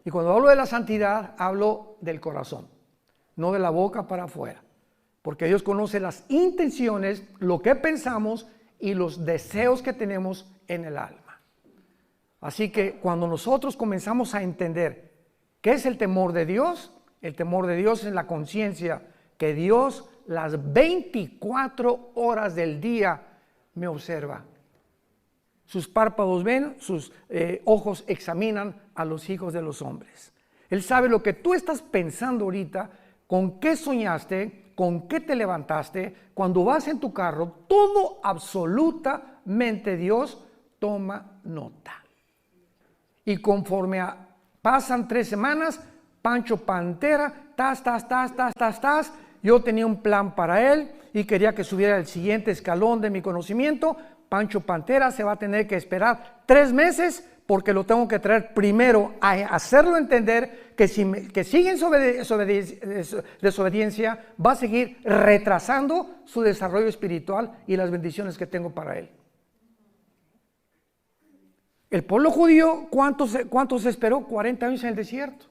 Y cuando hablo de la santidad, hablo del corazón, no de la boca para afuera. Porque Dios conoce las intenciones, lo que pensamos y los deseos que tenemos en el alma. Así que cuando nosotros comenzamos a entender qué es el temor de Dios es la conciencia que Dios las 24 horas del día me observa. Sus párpados ven, sus ojos examinan a los hijos de los hombres. Él sabe lo que tú estás pensando ahorita, con qué soñaste, con qué te levantaste, cuando vas en tu carro, todo absolutamente Dios toma nota. Y conforme pasan 3 semanas, Pancho Pantera, yo tenía un plan para él y quería que subiera al siguiente escalón de mi conocimiento. Pancho Pantera se va a tener que esperar 3 meses porque lo tengo que traer primero a hacerlo entender que que sigue en desobediencia, va a seguir retrasando su desarrollo espiritual y las bendiciones que tengo para él. El pueblo judío, ¿cuántos esperó? 40 años en el desierto.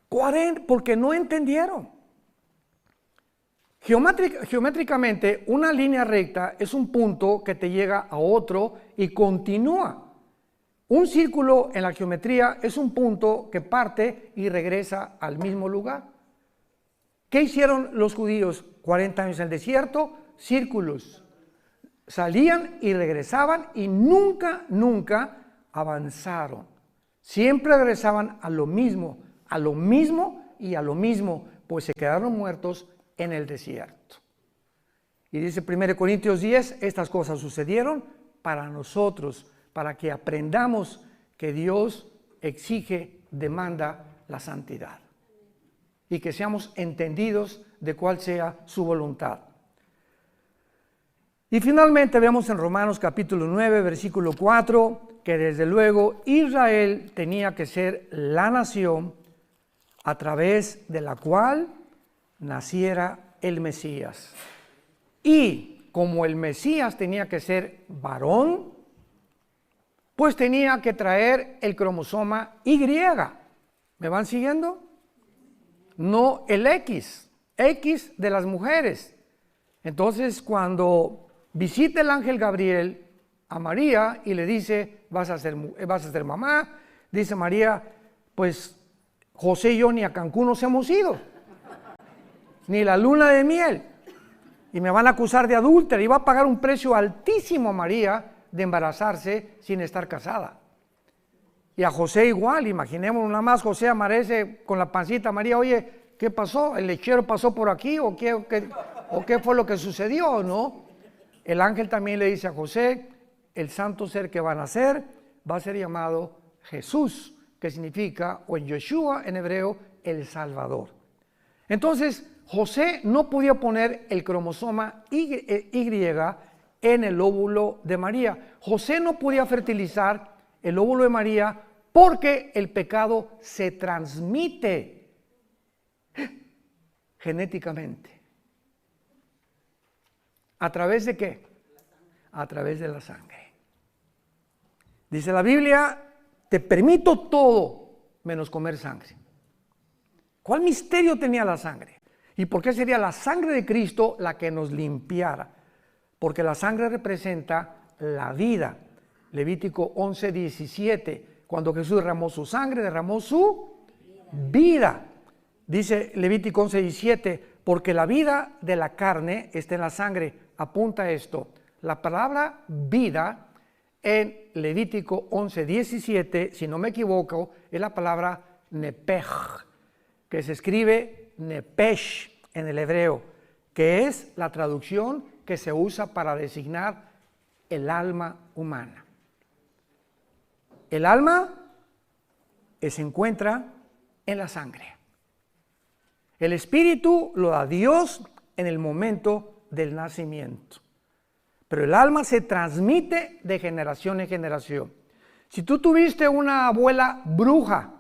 40, porque no entendieron. Geométricamente, una línea recta es un punto que te llega a otro y continúa. Un círculo en la geometría es un punto que parte y regresa al mismo lugar. ¿Qué hicieron los judíos? 40 años en el desierto, círculos. Salían y regresaban y nunca avanzaron. Siempre regresaban a lo mismo y a lo mismo, pues se quedaron muertos en el desierto. Y dice 1 Corintios 10, estas cosas sucedieron para nosotros, para que aprendamos que Dios exige, demanda la santidad y que seamos entendidos de cuál sea su voluntad. Y finalmente vemos en Romanos capítulo 9, versículo 4, que desde luego Israel tenía que ser la nación a través de la cual naciera el Mesías. Y como el Mesías tenía que ser varón, pues tenía que traer el cromosoma Y. ¿Me van siguiendo? No el X de las mujeres. Entonces, cuando visita el ángel Gabriel a María y le dice, vas a ser mamá, dice María, pues José y yo ni a Cancún nos hemos ido, ni la luna de miel, y me van a acusar de adúltera, y va a pagar un precio altísimo a María de embarazarse sin estar casada. Y a José igual, imaginémonos nada más, José amanece con la pancita, María, oye, ¿qué pasó? ¿El lechero pasó por aquí o qué fue lo que sucedió, no? El ángel también le dice a José, el santo ser que va a nacer va a ser llamado Jesús, que significa, o en Yeshua en hebreo, el Salvador. Entonces, José no podía poner el cromosoma Y en el óvulo de María. José no podía fertilizar el óvulo de María porque el pecado se transmite genéticamente. ¿A través de qué? A través de la sangre. Dice la Biblia, te permito todo menos comer sangre. ¿Cuál misterio tenía la sangre? ¿Y por qué sería la sangre de Cristo la que nos limpiara? Porque la sangre representa la vida. Levítico 11:17, cuando Jesús derramó su sangre, derramó su vida. Dice Levítico 11:17, porque la vida de la carne está en la sangre. Apunta a esto. La palabra vida en Levítico 11:17, si no me equivoco, es la palabra nepej, que se escribe nepesh en el hebreo, que es la traducción que se usa para designar el alma humana. El alma se encuentra en la sangre. El espíritu lo da Dios en el momento del nacimiento. Pero el alma se transmite de generación en generación. Si tú tuviste una abuela bruja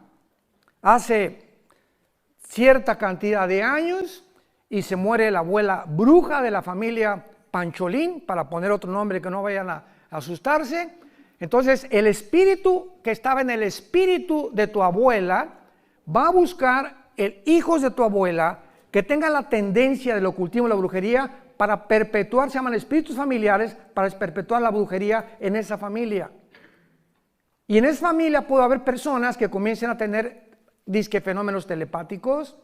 hace cierta cantidad de años y se muere la abuela bruja de la familia Pancholín, para poner otro nombre que no vayan a asustarse, entonces el espíritu que estaba en el espíritu de tu abuela va a buscar hijos de tu abuela que tengan la tendencia del ocultismo y la brujería para perpetuar, se llaman espíritus familiares, para perpetuar la brujería en esa familia. Y en esa familia puede haber personas que comiencen a tener disque fenómenos telepáticos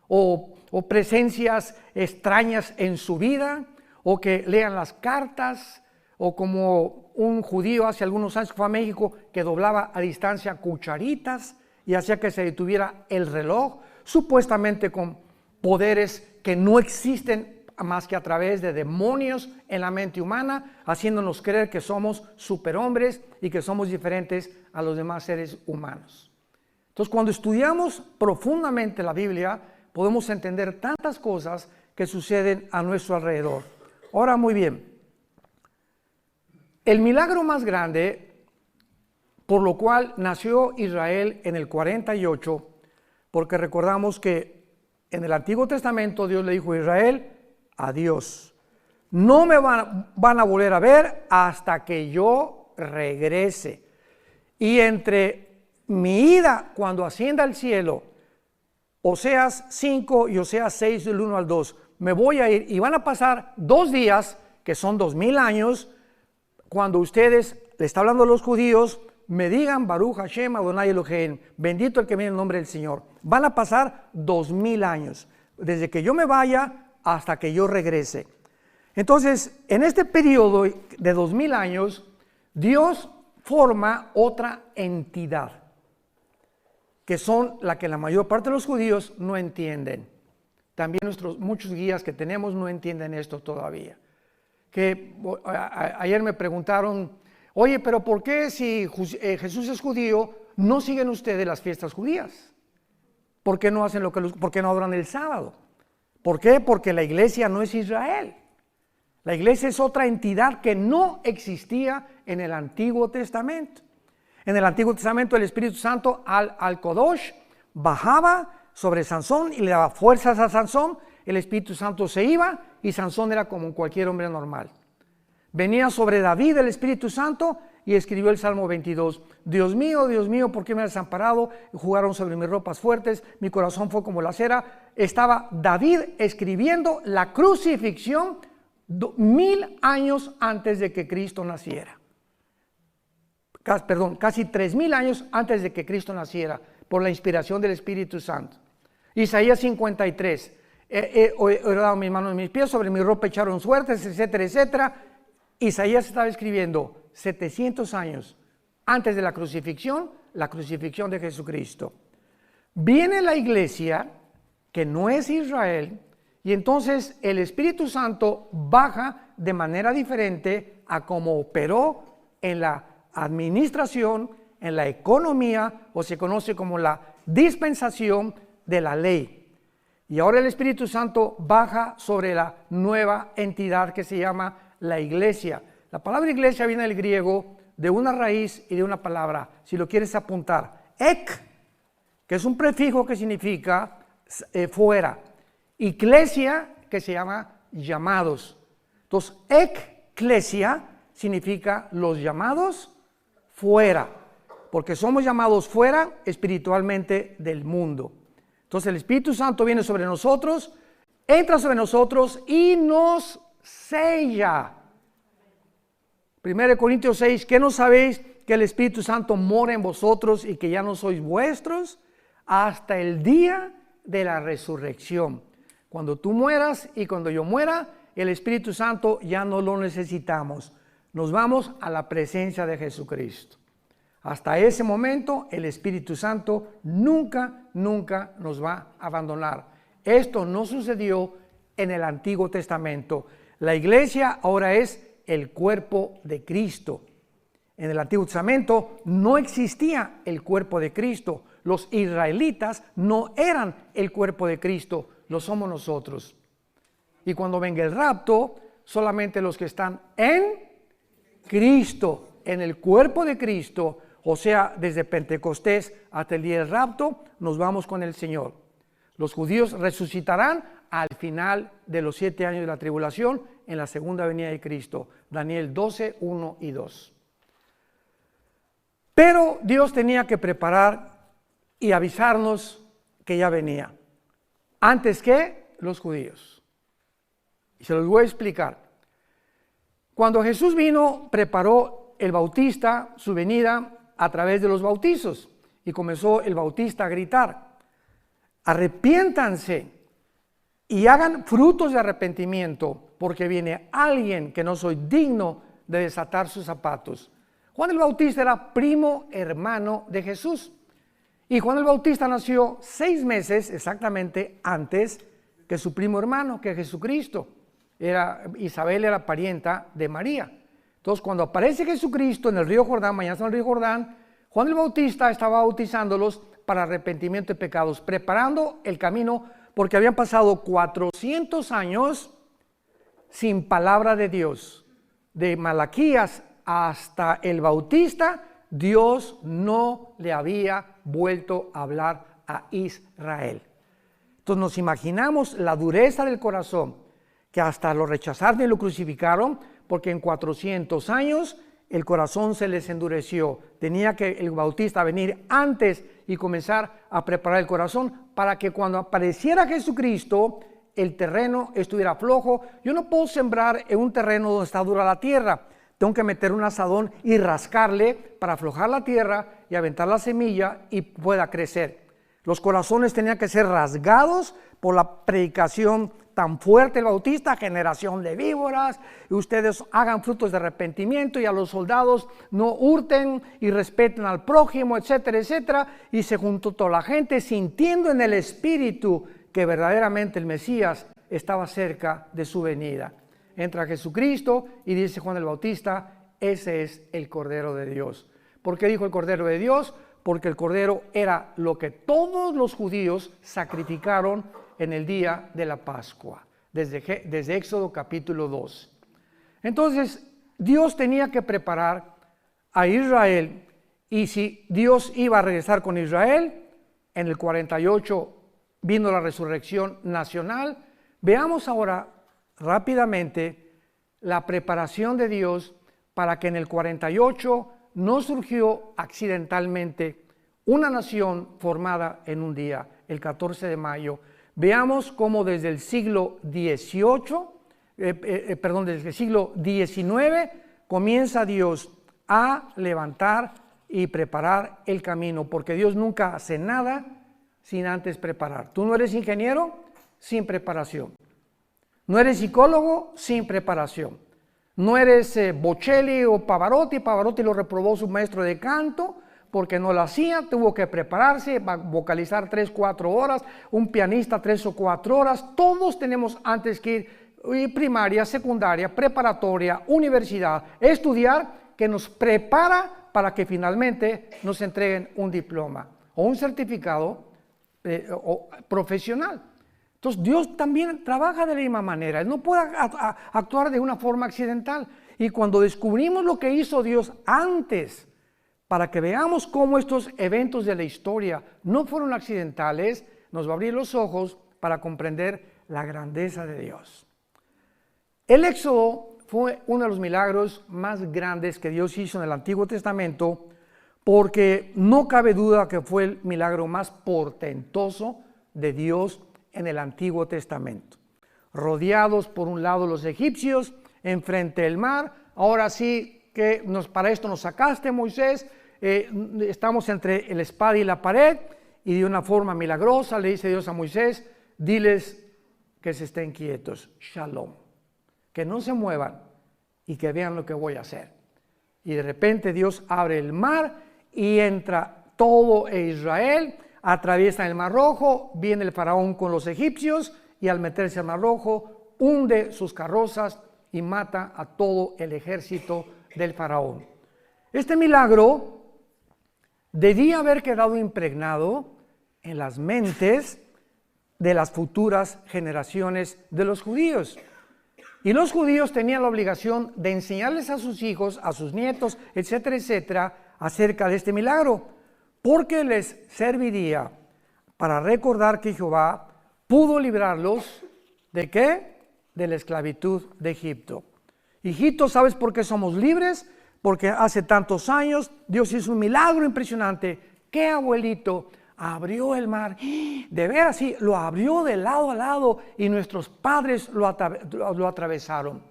o presencias extrañas en su vida, o que lean las cartas, o como un judío hace algunos años que fue a México que doblaba a distancia cucharitas y hacía que se detuviera el reloj, supuestamente con poderes que no existen más que a través de demonios en la mente humana, haciéndonos creer que somos superhombres y que somos diferentes a los demás seres humanos. Entonces, cuando estudiamos profundamente la Biblia, podemos entender tantas cosas que suceden a nuestro alrededor. Ahora, muy bien, el milagro más grande por lo cual nació Israel en el 48, porque recordamos que en el Antiguo Testamento Dios le dijo a Israel: adiós, no me van a volver a ver hasta que yo regrese. Y entre mi ida cuando ascienda al cielo, Oseas 5 y Oseas 6 del 1 al 2, me voy a ir y van a pasar 2 días, que son 2000 años, cuando ustedes, le está hablando a los judíos, me digan Baruch Hashem Adonai Elohim, bendito el que viene en el nombre del Señor. Van a pasar 2000 años, desde que yo me vaya hasta que yo regrese. Entonces, en este periodo de 2000 años, Dios forma otra entidad, que son la que la mayor parte de los judíos no entienden. También muchos guías que tenemos no entienden esto todavía. Ayer me preguntaron: oye, pero ¿por qué si Jesús es judío, no siguen ustedes las fiestas judías? ¿Por qué no hacen por qué no adoran el sábado? ¿Por qué? Porque la iglesia no es Israel. La iglesia es otra entidad que no existía en el Antiguo Testamento. En el Antiguo Testamento el Espíritu Santo al Kodosh bajaba sobre Sansón y le daba fuerzas a Sansón. El Espíritu Santo se iba y Sansón era como cualquier hombre normal. Venía sobre David el Espíritu Santo y escribió el Salmo 22. Dios mío, ¿por qué me has desamparado? Jugaron sobre mis ropas fuertes, mi corazón fue como la cera. Estaba David escribiendo la crucifixión 1000 años antes de que Cristo naciera. Casi 3000 años antes de que Cristo naciera, por la inspiración del Espíritu Santo. Isaías 53. He dado mis manos y mis pies, sobre mi ropa echaron suertes, etcétera, etcétera. Isaías estaba escribiendo 700 años antes de la crucifixión de Jesucristo. Viene la iglesia, que no es Israel, y entonces el Espíritu Santo baja de manera diferente a como operó en la administración, en la economía, o se conoce como la dispensación de la ley. Y ahora el Espíritu Santo baja sobre la nueva entidad que se llama la iglesia. La palabra iglesia viene del griego, de una raíz y de una palabra, si lo quieres apuntar, ek, que es un prefijo que significa fuera, iglesia, que se llama llamados. Entonces, eklesia significa los llamados fuera, porque somos llamados fuera espiritualmente del mundo. Entonces el Espíritu Santo viene sobre nosotros, entra sobre nosotros y nos sella. 1 Corintios 6, ¿qué no sabéis que el Espíritu Santo mora en vosotros y que ya no sois vuestros hasta el día de la resurrección? Cuando tú mueras y cuando yo muera, el Espíritu Santo ya no lo necesitamos. Nos vamos a la presencia de Jesucristo. Hasta ese momento el Espíritu Santo nunca nos va a abandonar. Esto no sucedió en el Antiguo Testamento. La iglesia ahora es el cuerpo de Cristo. En el Antiguo Testamento no existía el cuerpo de Cristo. Los israelitas no eran el cuerpo de Cristo, lo somos nosotros. Y cuando venga el rapto, solamente los que están en Cristo, en el cuerpo de Cristo, o sea, desde Pentecostés hasta el día del rapto, nos vamos con el Señor. Los judíos resucitarán al final de los 7 años de la tribulación en la segunda venida de Cristo. Daniel 12, 1 y 2. Pero Dios tenía que preparar y avisarnos que ya venía, antes que los judíos. Y se los voy a explicar. Cuando Jesús vino, preparó el Bautista su venida a través de los bautizos, y comenzó el Bautista a gritar: arrepiéntanse y hagan frutos de arrepentimiento, porque viene alguien que no soy digno de desatar sus zapatos. Juan el Bautista era primo hermano de Jesús, y Juan el Bautista nació 6 meses exactamente antes que su primo hermano, que Jesucristo. Isabel era parienta de María. Entonces, cuando aparece Jesucristo en el río Jordán, mañana en el río Jordán, Juan el Bautista estaba bautizándolos para arrepentimiento de pecados, preparando el camino, porque habían pasado 400 años sin palabra de Dios. De Malaquías hasta el Bautista, Dios no le había vuelto a hablar a Israel. Entonces nos imaginamos la dureza del corazón, que hasta lo rechazaron y lo crucificaron, porque en 400 años el corazón se les endureció. Tenía que el Bautista venir antes y comenzar a preparar el corazón para que cuando apareciera Jesucristo el terreno estuviera flojo. Yo no puedo sembrar en un terreno donde está dura la tierra. Tengo que meter un asadón y rascarle para aflojar la tierra y aventar la semilla y pueda crecer. Los corazones tenían que ser rasgados por la predicación tan fuerte del Bautista: generación de víboras, y ustedes hagan frutos de arrepentimiento, y a los soldados no hurten y respeten al prójimo, etcétera, etcétera. Y se juntó toda la gente sintiendo en el espíritu que verdaderamente el Mesías estaba cerca de su venida. Entra Jesucristo y dice Juan el Bautista: ese es el Cordero de Dios. ¿Por qué dijo el Cordero de Dios? Porque el Cordero era lo que todos los judíos sacrificaron en el día de la Pascua, desde Éxodo capítulo 2. Entonces, Dios tenía que preparar a Israel, y si Dios iba a regresar con Israel, en el 48 vino la resurrección nacional. Veamos ahora rápidamente la preparación de Dios para que en el 48 no surgió accidentalmente una nación formada en un día, el 14 de mayo. Veamos cómo desde el siglo XVIII, desde el siglo XIX, comienza Dios a levantar y preparar el camino, porque Dios nunca hace nada sin antes preparar. Tú no eres ingeniero sin preparación. No eres psicólogo sin preparación. No eres Bocelli o Pavarotti. Pavarotti lo reprobó su maestro de canto porque no lo hacía, tuvo que prepararse, vocalizar 3-4 horas, un pianista 3 o 4 horas. Todos tenemos antes que ir primaria, secundaria, preparatoria, universidad, estudiar, que nos prepara para que finalmente nos entreguen un diploma o un certificado profesional. Entonces Dios también trabaja de la misma manera. Él no puede actuar de una forma accidental. Y cuando descubrimos lo que hizo Dios antes, para que veamos cómo estos eventos de la historia no fueron accidentales, nos va a abrir los ojos para comprender la grandeza de Dios. El Éxodo fue uno de los milagros más grandes que Dios hizo en el Antiguo Testamento, porque no cabe duda que fue el milagro más portentoso de Dios en el Antiguo Testamento. Rodeados por un lado los egipcios, enfrente del mar. Ahora sí que para esto nos sacaste, Moisés. Estamos entre la espada y la pared, y de una forma milagrosa le dice Dios a Moisés: diles que se estén quietos, shalom, que no se muevan y que vean lo que voy a hacer. Y de repente Dios abre el mar y entra todo Israel, atraviesan el Mar Rojo, viene el faraón con los egipcios y al meterse al Mar Rojo hunde sus carrozas y mata a todo el ejército del faraón. Este milagro debía haber quedado impregnado en las mentes de las futuras generaciones de los judíos. Y los judíos tenían la obligación de enseñarles a sus hijos, a sus nietos, etcétera, etcétera, acerca de este milagro, porque les serviría para recordar que Jehová pudo librarlos ¿de qué? De la esclavitud de Egipto. Hijitos, ¿sabes por qué somos libres? Porque hace tantos años Dios hizo un milagro impresionante. ¿Qué abuelito? Abrió el mar, de veras sí, lo abrió de lado a lado y nuestros padres lo atravesaron.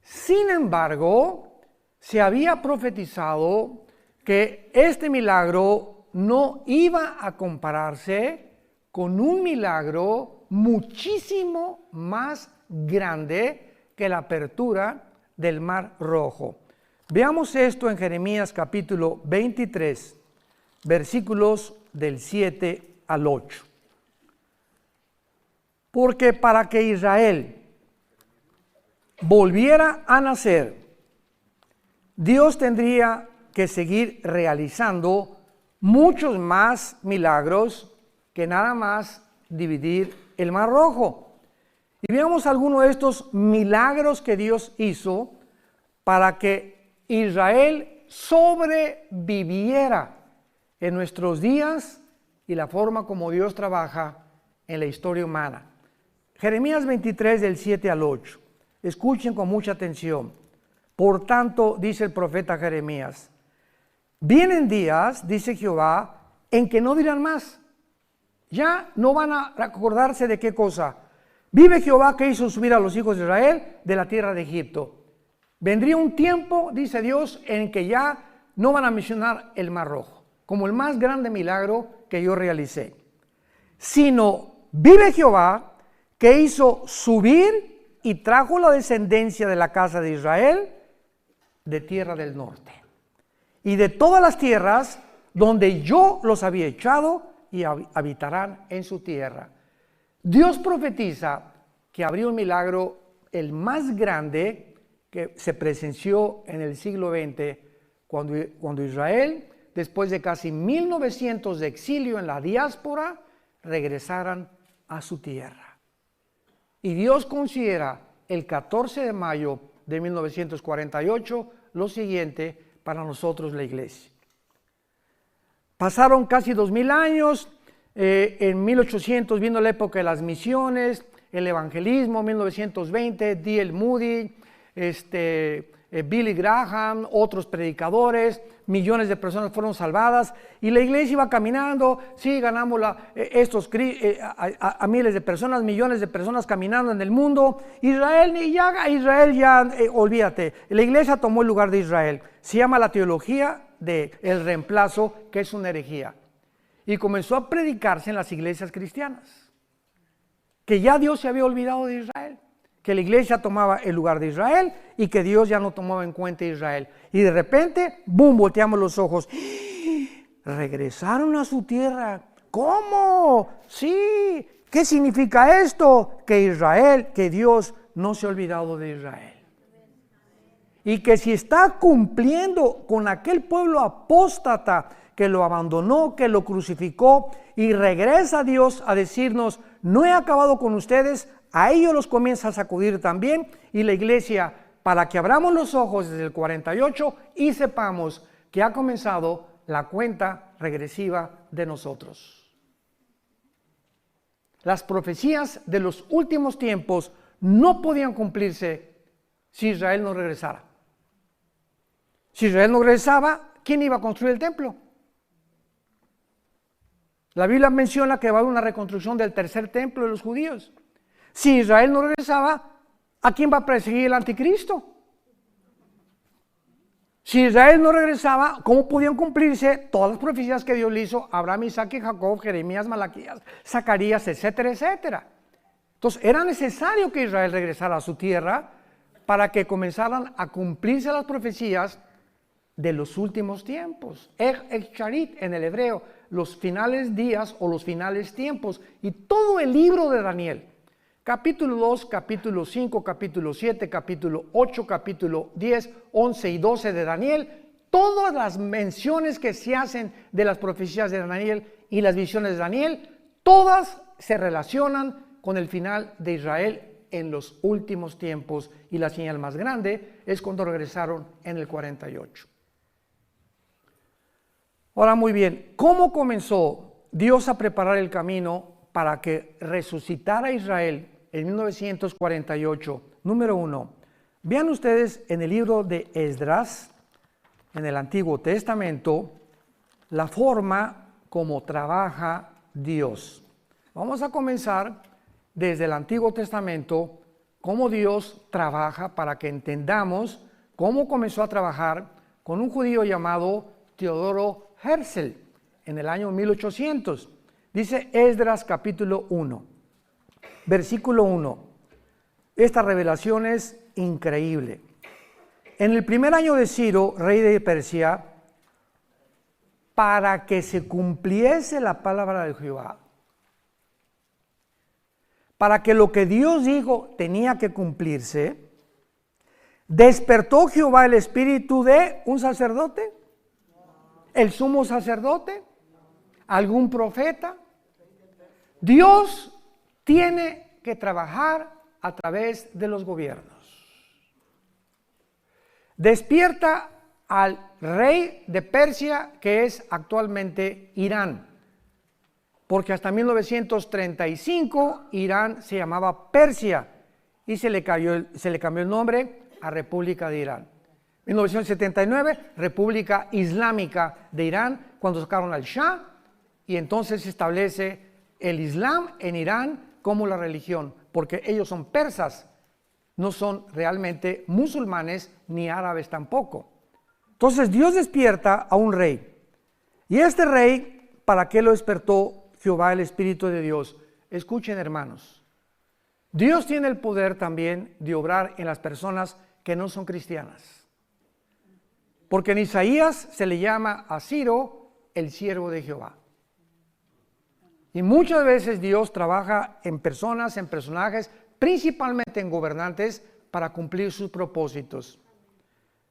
Sin embargo, se había profetizado que este milagro no iba a compararse con un milagro muchísimo más grande que la apertura del Mar Rojo. Veamos esto en Jeremías capítulo 23, versículos del 7 al 8. Porque para que Israel volviera a nacer, Dios tendría que seguir realizando muchos más milagros que nada más dividir el Mar Rojo. Y veamos algunos de estos milagros que Dios hizo para que Israel sobreviviera en nuestros días y la forma como Dios trabaja en la historia humana. Jeremías 23 del 7 al 8. Escuchen con mucha atención. Por tanto, dice el profeta Jeremías, vienen días, dice Jehová, en que no dirán más. Ya no van a acordarse de qué cosa. Vive Jehová que hizo subir a los hijos de Israel de la tierra de Egipto. Vendría un tiempo, dice Dios, en que ya no van a mencionar el Mar Rojo como el más grande milagro que yo realicé, sino vive Jehová que hizo subir y trajo la descendencia de la casa de Israel de tierra del norte y de todas las tierras donde yo los había echado y habitarán en su tierra. Dios profetiza que habría un milagro, el más grande que se presenció en el siglo XX, cuando Israel, después de casi 1900 de exilio en la diáspora, regresaran a su tierra. Y Dios considera el 14 de mayo de 1948 lo siguiente para nosotros la iglesia. Pasaron casi 2000 años, en 1800 vino la época de las misiones, el evangelismo, 1920, D.L. Moody, Billy Graham, otros predicadores, millones de personas fueron salvadas y la iglesia iba caminando, sí, ganamos a miles de personas, millones de personas caminando en el mundo. Israel ya, olvídate, la iglesia tomó el lugar de Israel. Se llama la teología del reemplazo, que es una herejía. Y comenzó a predicarse en las iglesias cristianas, que ya Dios se había olvidado de Israel, que la iglesia tomaba el lugar de Israel y que Dios ya no tomaba en cuenta a Israel. Y de repente, ¡boom!, volteamos los ojos. Regresaron a su tierra. ¿Cómo? Sí. ¿Qué significa esto? Que Dios no se ha olvidado de Israel. Y que si está cumpliendo con aquel pueblo apóstata que lo abandonó, que lo crucificó, y regresa a Dios a decirnos, no he acabado con ustedes, a ellos los comienza a sacudir también, y la iglesia, para que abramos los ojos desde el 48 y sepamos que ha comenzado la cuenta regresiva de nosotros. Las profecías de los últimos tiempos no podían cumplirse si Israel no regresara. Si Israel no regresaba, ¿quién iba a construir el templo? La Biblia menciona que va a haber una reconstrucción del tercer templo de los judíos. Si Israel no regresaba, ¿a quién va a perseguir el anticristo? Si Israel no regresaba, ¿cómo podían cumplirse todas las profecías que Dios le hizo a Abraham, Isaac y Jacob, Jeremías, Malaquías, Zacarías, etcétera, etcétera? Entonces era necesario que Israel regresara a su tierra para que comenzaran a cumplirse las profecías de los últimos tiempos. Charit en el hebreo, los finales días o los finales tiempos. Y todo el libro de Daniel, capítulo 2, capítulo 5, capítulo 7, capítulo 8, capítulo 10, 11 y 12 de Daniel, todas las menciones que se hacen de las profecías de Daniel y las visiones de Daniel, todas se relacionan con el final de Israel en los últimos tiempos, y la señal más grande es cuando regresaron en el 48. Ahora, muy bien, ¿cómo comenzó Dios a preparar el camino para que resucitara Israel en 1948? Número 1, vean ustedes en el libro de Esdras, en el Antiguo Testamento, la forma como trabaja Dios. Vamos a comenzar desde el Antiguo Testamento, cómo Dios trabaja, para que entendamos cómo comenzó a trabajar con un judío llamado Teodoro Herzl en el año 1800. Dice Esdras capítulo 1, versículo 1. Esta revelación es increíble. En el primer año de Ciro, rey de Persia, para que se cumpliese la palabra de Jehová, para que lo que Dios dijo tenía que cumplirse, despertó Jehová el espíritu de un sacerdote, el sumo sacerdote, algún profeta. Dios tiene que trabajar a través de los gobiernos. Despierta al rey de Persia, que es actualmente Irán, porque hasta 1935 Irán se llamaba Persia y se le cambió el nombre a República de Irán. 1979, República Islámica de Irán, cuando sacaron al Shah, y entonces se establece el Islam en Irán como la religión, porque ellos son persas, no son realmente musulmanes ni árabes tampoco. Entonces Dios despierta a un rey. Y este rey, ¿para qué lo despertó Jehová el Espíritu de Dios? Escuchen, hermanos, Dios tiene el poder también de obrar en las personas que no son cristianas. Porque en Isaías se le llama a Ciro el siervo de Jehová. Y muchas veces Dios trabaja en personas, en personajes, principalmente en gobernantes, para cumplir sus propósitos.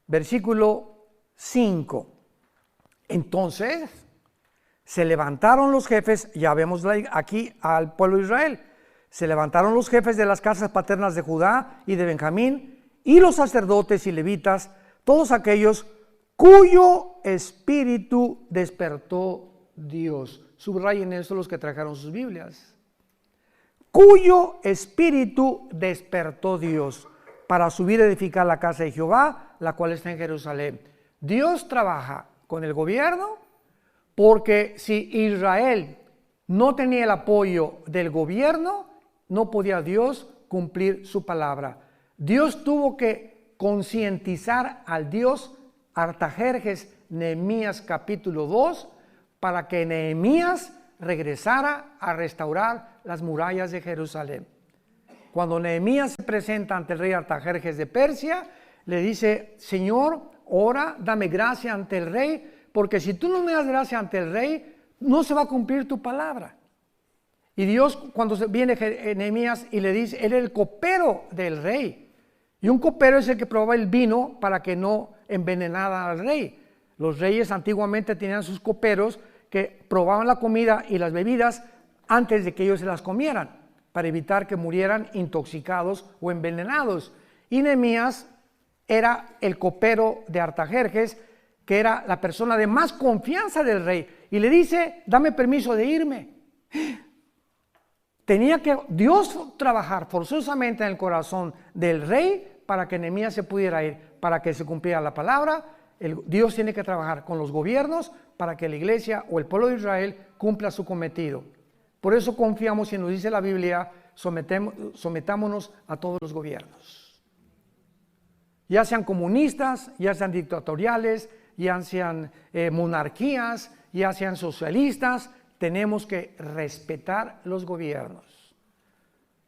Versículo 5. Entonces se levantaron los jefes, ya vemos aquí al pueblo de Israel, se levantaron los jefes de las casas paternas de Judá y de Benjamín, y los sacerdotes y levitas, todos aquellos cuyo espíritu despertó Dios. Subrayen esto los que trajeron sus Biblias. Cuyo espíritu despertó Dios para subir a edificar la casa de Jehová, la cual está en Jerusalén. Dios trabaja con el gobierno, porque si Israel no tenía el apoyo del gobierno, no podía Dios cumplir su palabra. Dios tuvo que concientizar al Dios Artajerjes, Nehemías capítulo 2, para que Nehemías regresara a restaurar las murallas de Jerusalén. Cuando Nehemías se presenta ante el rey Artajerjes de Persia, le dice: Señor, ora, dame gracia ante el rey, porque si tú no me das gracia ante el rey, no se va a cumplir tu palabra. Y Dios, cuando viene Nehemías y le dice, él era el copero del rey, y un copero es el que probaba el vino para que no envenenara al rey. Los reyes antiguamente tenían sus coperos que probaban la comida y las bebidas antes de que ellos se las comieran, para evitar que murieran intoxicados o envenenados. Y Nehemías era el copero de Artajerjes, que era la persona de más confianza del rey, y le dice: dame permiso de irme. Tenía que Dios trabajar forzosamente en el corazón del rey para que Nehemías se pudiera ir, para que se cumpliera la palabra. Dios tiene que trabajar con los gobiernos para que la iglesia o el pueblo de Israel cumpla su cometido. Por eso confiamos, y nos dice la Biblia, sometámonos a todos los gobiernos, ya sean comunistas, ya sean dictatoriales, ya sean monarquías, ya sean socialistas. Tenemos que respetar los gobiernos.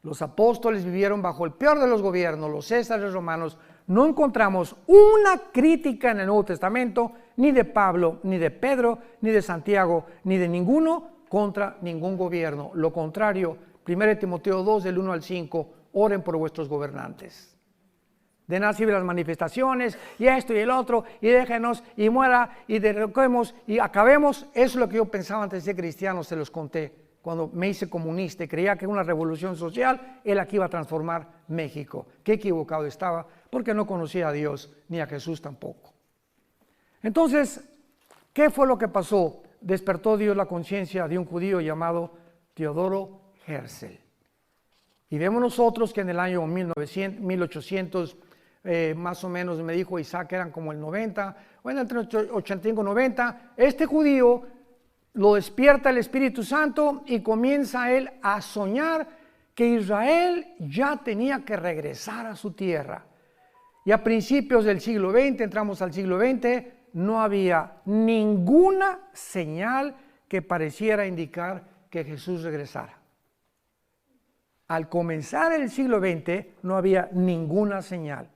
Los apóstoles vivieron bajo el peor de los gobiernos, los césares romanos. no encontramos una crítica en el Nuevo Testamento, ni de Pablo, ni de Pedro, ni de Santiago, ni de ninguno contra ningún gobierno. Lo contrario, 1 Timoteo 2, del 1 al 5, oren por vuestros gobernantes. De nada sirven las manifestaciones, y esto y el otro, y déjenos, y muera, y derroquemos, y acabemos. Eso es lo que yo pensaba antes de ser cristiano, se los conté. Cuando me hice comunista y creía que una revolución social era la que iba a transformar México. Qué equivocado estaba, porque no conocía a Dios, ni a Jesús tampoco. Entonces, ¿qué fue lo que pasó? Despertó Dios la conciencia de un judío llamado Teodoro Herzl. Y vemos nosotros que en el año 1800, más o menos me dijo Isaac, eran como el 90, bueno, entre 85 y 90, este judío lo despierta el Espíritu Santo y comienza él a soñar que Israel ya tenía que regresar a su tierra. Y a principios del siglo XX, entramos al siglo XX, no había ninguna señal que pareciera indicar que Jesús regresara. Al comenzar el siglo XX no había ninguna señal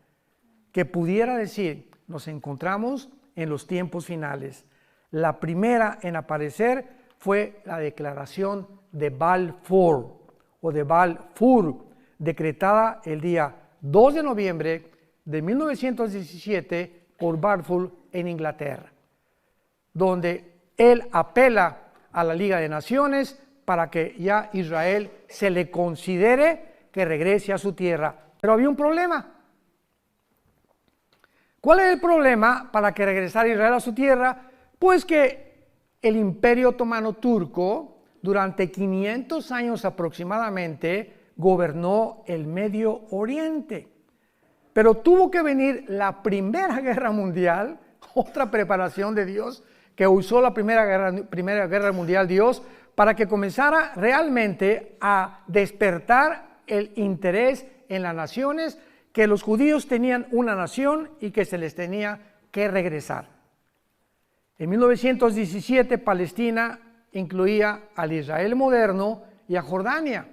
que pudiera decir, nos encontramos en los tiempos finales. La primera en aparecer fue la declaración de Balfour, o de Balfour, decretada el día 2 de noviembre de 1917 por Balfour en Inglaterra, donde él apela a la Liga de Naciones para que ya Israel se le considere que regrese a su tierra. Pero había un problema. ¿Cuál es el problema para que regresara Israel a su tierra? Pues que el Imperio Otomano Turco, durante 500 años aproximadamente, gobernó el Medio Oriente. Pero tuvo que venir la Primera Guerra Mundial, otra preparación de Dios, que usó la Primera Guerra Mundial Dios, para que comenzara realmente a despertar el interés en las naciones, que los judíos tenían una nación y que se les tenía que regresar. En 1917 Palestina incluía al Israel moderno y a Jordania,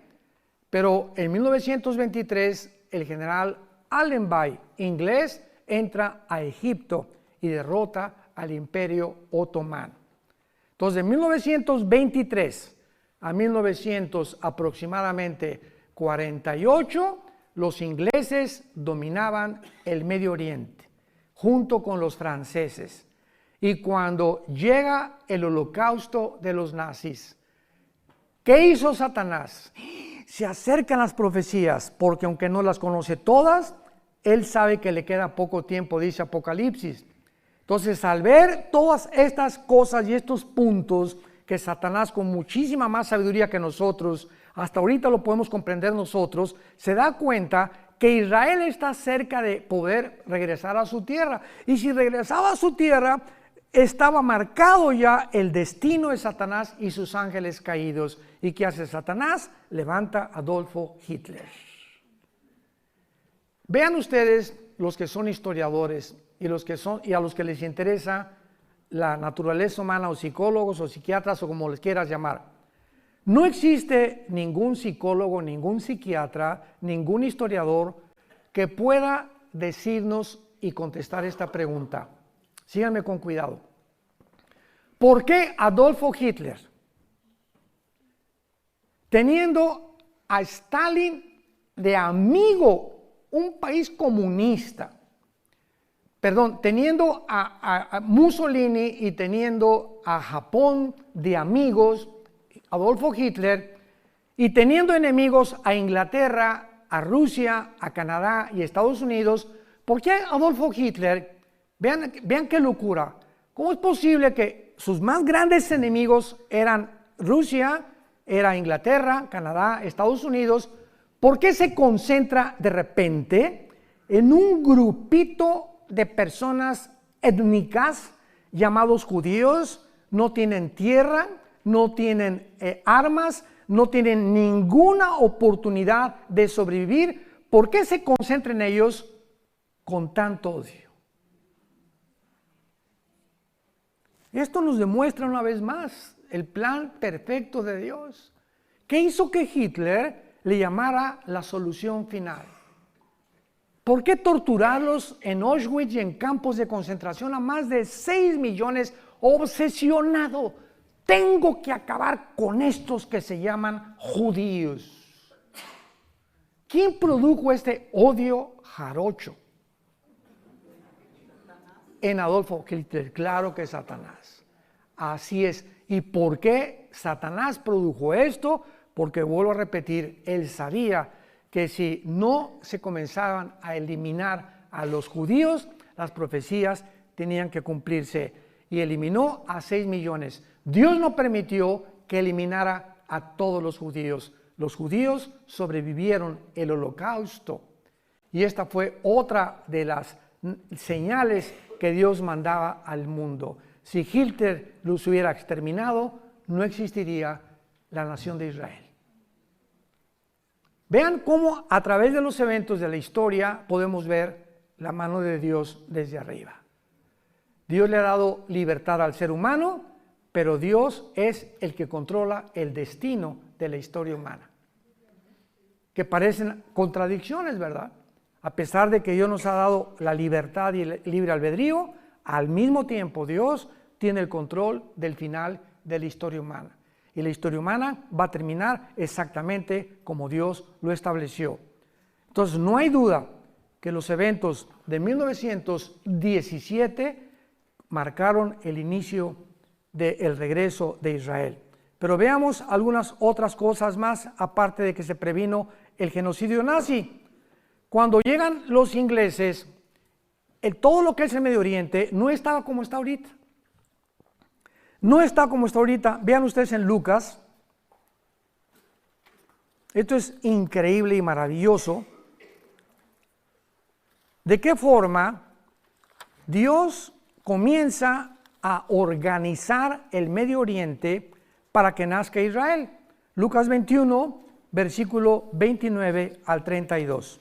pero en 1923 el general Allenby, inglés, entra a Egipto y derrota al Imperio Otomano. Entonces, de 1923 a 1900 aproximadamente 48, los ingleses dominaban el Medio Oriente, junto con los franceses. Y cuando llega el holocausto de los nazis, ¿qué hizo Satanás? Se acercan las profecías, porque aunque no las conoce todas, él sabe que le queda poco tiempo, dice Apocalipsis. Entonces, al ver todas estas cosas y estos puntos que Satanás, con muchísima más sabiduría que nosotros, hasta ahorita lo podemos comprender nosotros, se da cuenta que Israel está cerca de poder regresar a su tierra. Y si regresaba a su tierra, estaba marcado ya el destino de Satanás y sus ángeles caídos. ¿Y qué hace Satanás? Levanta a Adolfo Hitler. Vean ustedes, los que son historiadores y a los que les interesa la naturaleza humana, o psicólogos o psiquiatras, o como les quieras llamar. No existe ningún psicólogo, ningún psiquiatra, ningún historiador que pueda decirnos y contestar esta pregunta. Síganme con cuidado. ¿Por qué Adolfo Hitler, teniendo a Stalin de amigo, un país comunista, teniendo a Mussolini y teniendo a Japón de amigos, Adolfo Hitler, y teniendo enemigos a Inglaterra, a Rusia, a Canadá y Estados Unidos, ¿por qué Adolfo Hitler? Vean qué locura. ¿Cómo es posible que sus más grandes enemigos eran Rusia, era Inglaterra, Canadá, Estados Unidos? ¿Por qué se concentra de repente en un grupito de personas étnicas llamados judíos? No tienen tierra, no tienen armas, no tienen ninguna oportunidad de sobrevivir. ¿Por qué se concentra en ellos con tanto odio? Esto nos demuestra una vez más el plan perfecto de Dios. ¿Qué hizo que Hitler le llamara la solución final? ¿Por qué torturarlos en Auschwitz y en campos de concentración a más de 6 millones? Obsesionado. Tengo que acabar con estos que se llaman judíos. ¿Quién produjo este odio jarocho? En Adolfo Hitler, claro que Satanás. Así es. ¿Y por qué Satanás produjo esto? Porque vuelvo a repetir, él sabía que si no se comenzaban a eliminar a los judíos, las profecías tenían que cumplirse. Y eliminó a 6 millones. Dios no permitió que eliminara a todos los judíos. Los judíos sobrevivieron el holocausto. Y esta fue otra de las señales que Dios mandaba al mundo. Si Hitler los hubiera exterminado, no existiría la nación de Israel. Vean cómo a través de los eventos de la historia podemos ver la mano de Dios desde arriba. Dios le ha dado libertad al ser humano, pero Dios es el que controla el destino de la historia humana. Que parecen contradicciones, ¿verdad? A pesar de que Dios nos ha dado la libertad y el libre albedrío, al mismo tiempo Dios tiene el control del final de la historia humana. Y la historia humana va a terminar exactamente como Dios lo estableció. Entonces no hay duda que los eventos de 1917 marcaron el inicio del regreso de Israel. Pero veamos algunas otras cosas más, aparte de que se previno el genocidio nazi. Cuando llegan los ingleses, todo lo que es el Medio Oriente no estaba como está ahorita. No está como está ahorita. Vean ustedes en Lucas. Esto es increíble y maravilloso. ¿De qué forma Dios comienza a organizar el Medio Oriente para que nazca Israel? Lucas 21, versículo 29 al 32.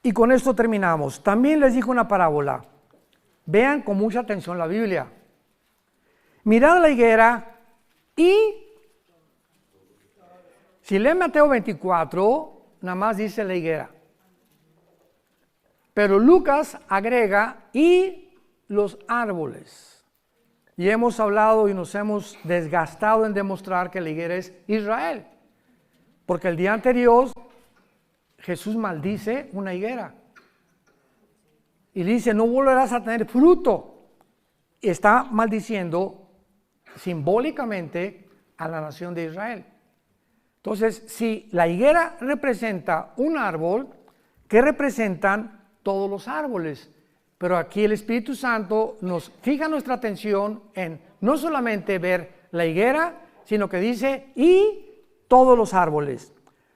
Y con esto terminamos. También les dijo una parábola. Vean con mucha atención la Biblia. Mirad la higuera y, si leen Mateo 24, nada más dice la higuera. Pero Lucas agrega y los árboles. Y hemos hablado y nos hemos desgastado en demostrar que la higuera es Israel. Porque el día anterior Jesús maldice una higuera. Y dice, no volverás a tener fruto. Está maldiciendo simbólicamente a la nación de Israel. Entonces, si la higuera representa un árbol, ¿qué representan todos los árboles? Pero aquí el Espíritu Santo nos fija nuestra atención en no solamente ver la higuera, sino que dice, y todos los árboles.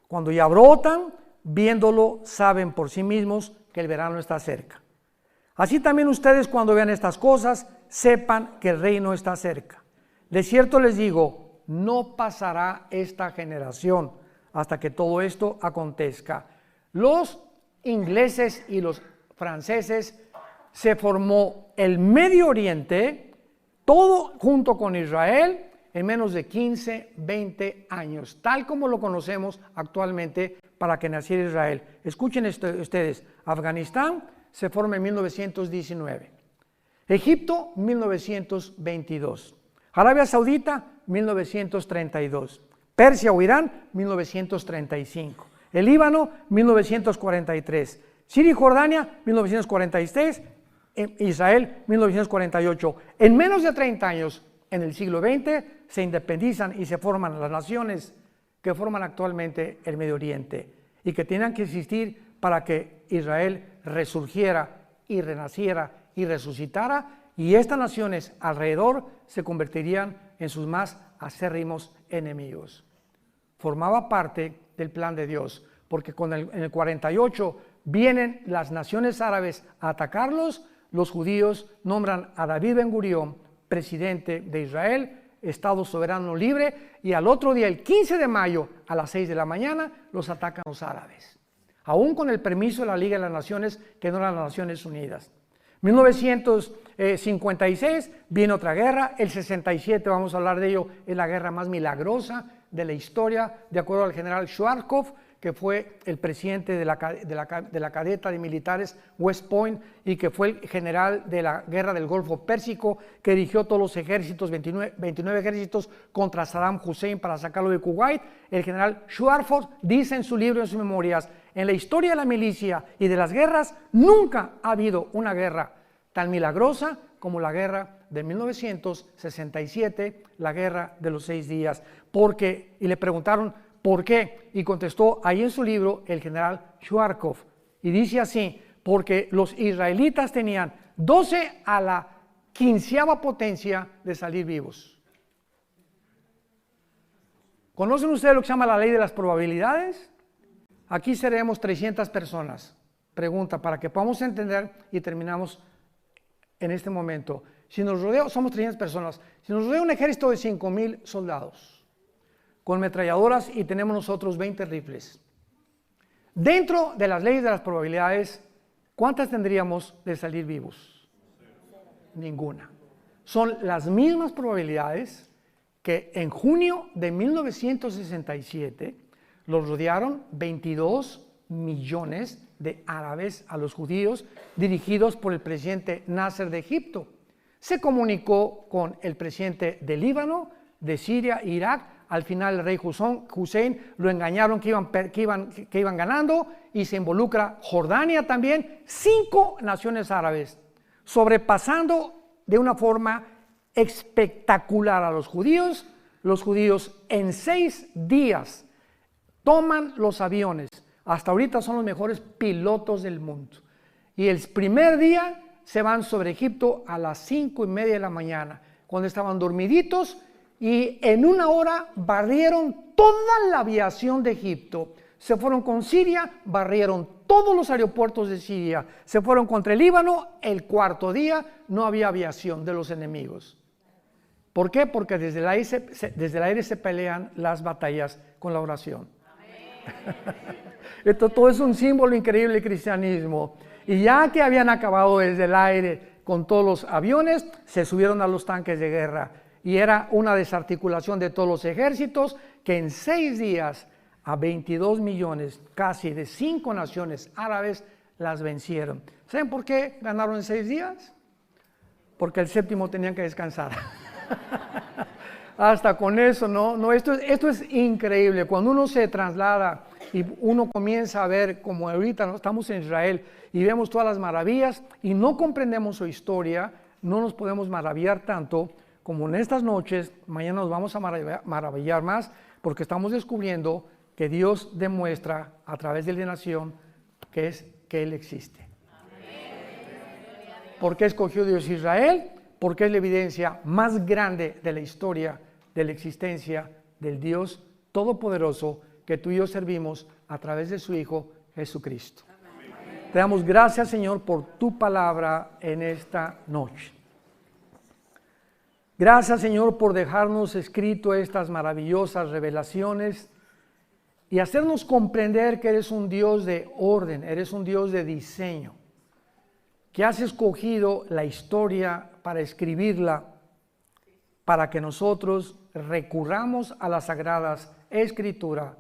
Cuando ya brotan, viéndolo, saben por sí mismos que el verano está cerca. Así también ustedes cuando vean estas cosas, sepan que el reino está cerca. De cierto les digo, no pasará esta generación hasta que todo esto acontezca. Los ingleses y los franceses se formó el Medio Oriente, todo junto con Israel, en menos de 15, 20 años, tal como lo conocemos actualmente para que naciera Israel. Escuchen esto ustedes, Afganistán se forma en 1919, Egipto 1922, Arabia Saudita 1932, Persia o Irán 1935, el Líbano 1943, Siria y Jordania 1946, Israel 1948. En menos de 30 años, en el siglo XX, se independizan y se forman las naciones que forman actualmente el Medio Oriente y que tenían que existir para que Israel resurgiera y renaciera y resucitara, y estas naciones alrededor se convertirían en sus más acérrimos enemigos. Formaba parte del plan de Dios, porque en el 48 vienen las naciones árabes a atacarlos, los judíos nombran a David Ben Gurión presidente de Israel, Estado soberano libre, y al otro día, el 15 de mayo, a las 6 de la mañana, los atacan los árabes. Aún con el permiso de la Liga de las Naciones, que no eran las Naciones Unidas. 1956 viene otra guerra, el 67, vamos a hablar de ello, es la guerra más milagrosa de la historia, de acuerdo al general Schwarzkopf, que fue el presidente de la cadeta de militares West Point y que fue el general de la guerra del Golfo Pérsico, que dirigió todos los ejércitos, 29 ejércitos contra Saddam Hussein para sacarlo de Kuwait. El general Schwarford dice en su libro, en sus memorias: en la historia de la milicia y de las guerras nunca ha habido una guerra tan milagrosa como la guerra de 1967, la guerra de los 6 días. Y le preguntaron ¿por qué? Y contestó ahí en su libro el general Schwarzkopf, y dice así: porque los israelitas tenían 12 a la 15ª potencia de salir vivos. ¿Conocen ustedes lo que se llama la ley de las probabilidades? Aquí seremos 300 personas. Pregunta, para que podamos entender y terminamos en este momento. Si nos rodea, somos 300 personas. Si nos rodea un ejército de 5,000 soldados, con metralladoras, y tenemos nosotros 20 rifles. Dentro de las leyes de las probabilidades, ¿cuántas tendríamos de salir vivos? Ninguna. Son las mismas probabilidades que en junio de 1967 los rodearon 22 millones de árabes a los judíos, dirigidos por el presidente Nasser de Egipto. Se comunicó con el presidente de Líbano, de Siria e Irak. Al final el rey Hussein lo engañaron que iban ganando, y se involucra Jordania también, 5 naciones árabes, sobrepasando de una forma espectacular a los judíos. Los judíos en 6 días toman los aviones. Hasta ahorita son los mejores pilotos del mundo. Y el primer día se van sobre Egipto a las 5:30 de la mañana, cuando estaban dormiditos, y en 1 hora barrieron toda la aviación de Egipto. Se fueron con Siria, barrieron todos los aeropuertos de Siria. Se fueron contra el Líbano. El 4.º día no había aviación de los enemigos. ¿Por qué? Porque desde el aire se pelean las batallas con la oración. Esto todo es un símbolo increíble del cristianismo. Y ya que habían acabado desde el aire con todos los aviones, se subieron a los tanques de guerra. Y era una desarticulación de todos los ejércitos, que en 6 días a 22 millones, casi de 5 naciones árabes, las vencieron. ¿Saben por qué ganaron en 6 días? Porque el 7º tenían que descansar. Hasta con eso, no, esto es increíble. Cuando uno se traslada y uno comienza a ver, como ahorita estamos en Israel y vemos todas las maravillas y no comprendemos su historia, no nos podemos maravillar tanto como en estas noches. Mañana nos vamos a maravillar más, porque estamos descubriendo que Dios demuestra a través de la nación que Él existe. ¿Por qué escogió Dios Israel? Porque es la evidencia más grande de la historia de la existencia del Dios Todopoderoso que tú y yo servimos a través de su Hijo Jesucristo. Te damos gracias, Señor, por tu palabra en esta noche. Gracias, Señor, por dejarnos escrito estas maravillosas revelaciones y hacernos comprender que eres un Dios de orden, eres un Dios de diseño, que has escogido la historia para escribirla, para que nosotros recurramos a las Sagradas Escrituras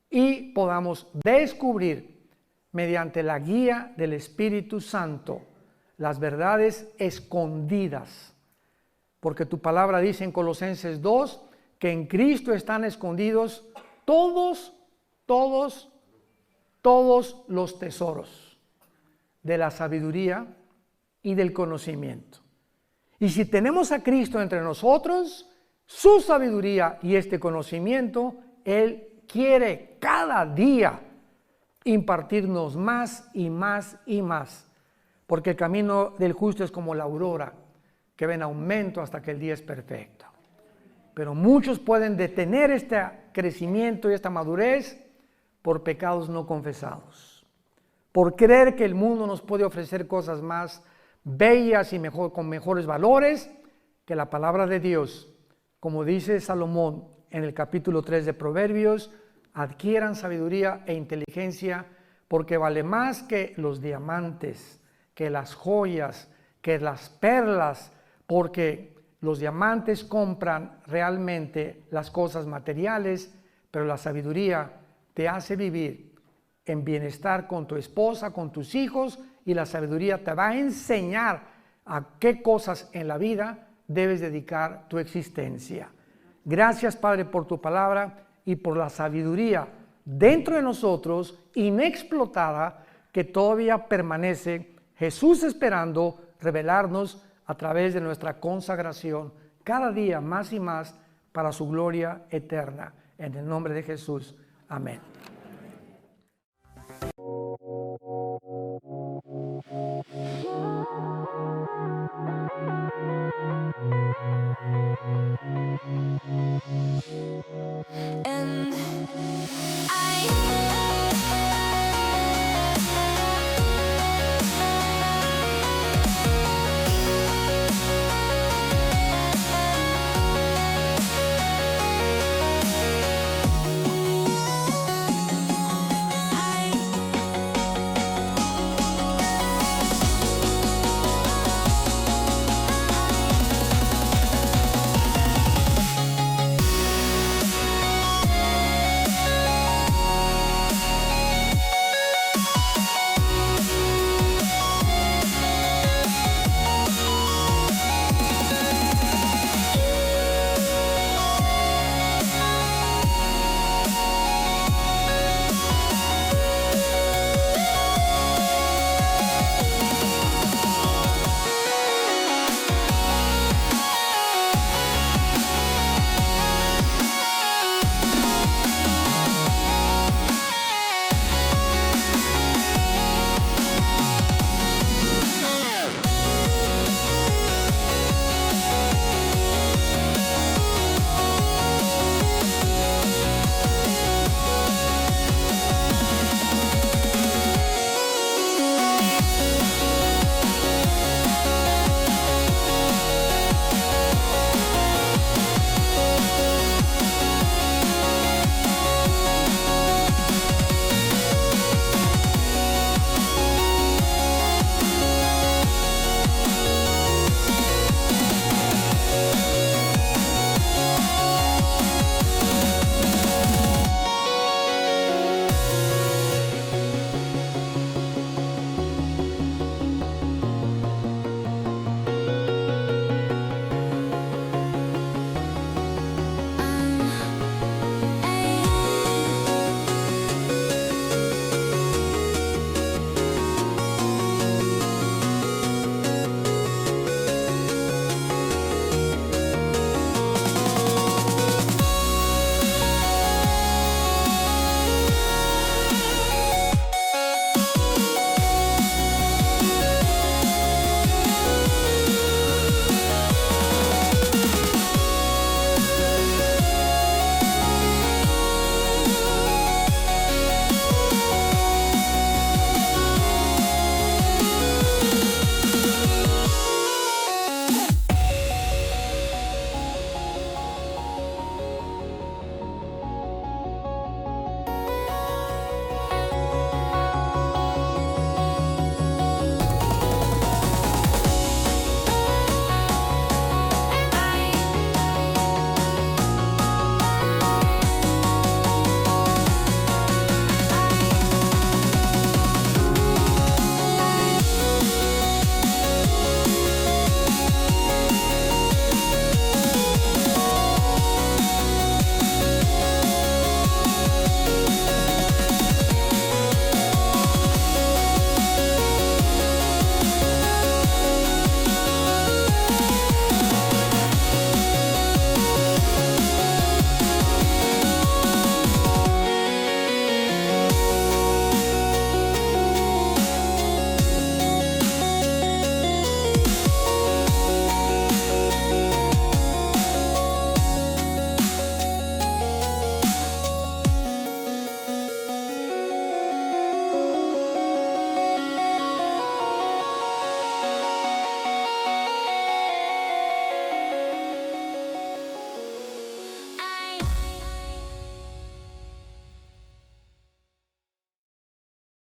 y podamos descubrir, mediante la guía del Espíritu Santo, las verdades escondidas. Porque tu palabra dice en Colosenses 2 que en Cristo están escondidos todos los tesoros de la sabiduría y del conocimiento. Y si tenemos a Cristo entre nosotros, su sabiduría y este conocimiento, Él quiere cada día impartirnos más y más y más. Porque el camino del justo es como la aurora, que va en aumento hasta que el día es perfecto. Pero muchos pueden detener este crecimiento y esta madurez por pecados no confesados, por creer que el mundo nos puede ofrecer cosas más bellas y con mejores valores que la palabra de Dios. Como dice Salomón en el capítulo 3 de Proverbios: adquieran sabiduría e inteligencia, porque vale más que los diamantes, que las joyas, que las perlas, porque los diamantes compran realmente las cosas materiales, pero la sabiduría te hace vivir en bienestar con tu esposa, con tus hijos, y la sabiduría te va a enseñar a qué cosas en la vida debes dedicar tu existencia. Gracias, Padre, por tu palabra y por la sabiduría dentro de nosotros, inexplotada, que todavía permanece. Jesús esperando revelarnos a través de nuestra consagración cada día más y más para su gloria eterna. En el nombre de Jesús. Amén.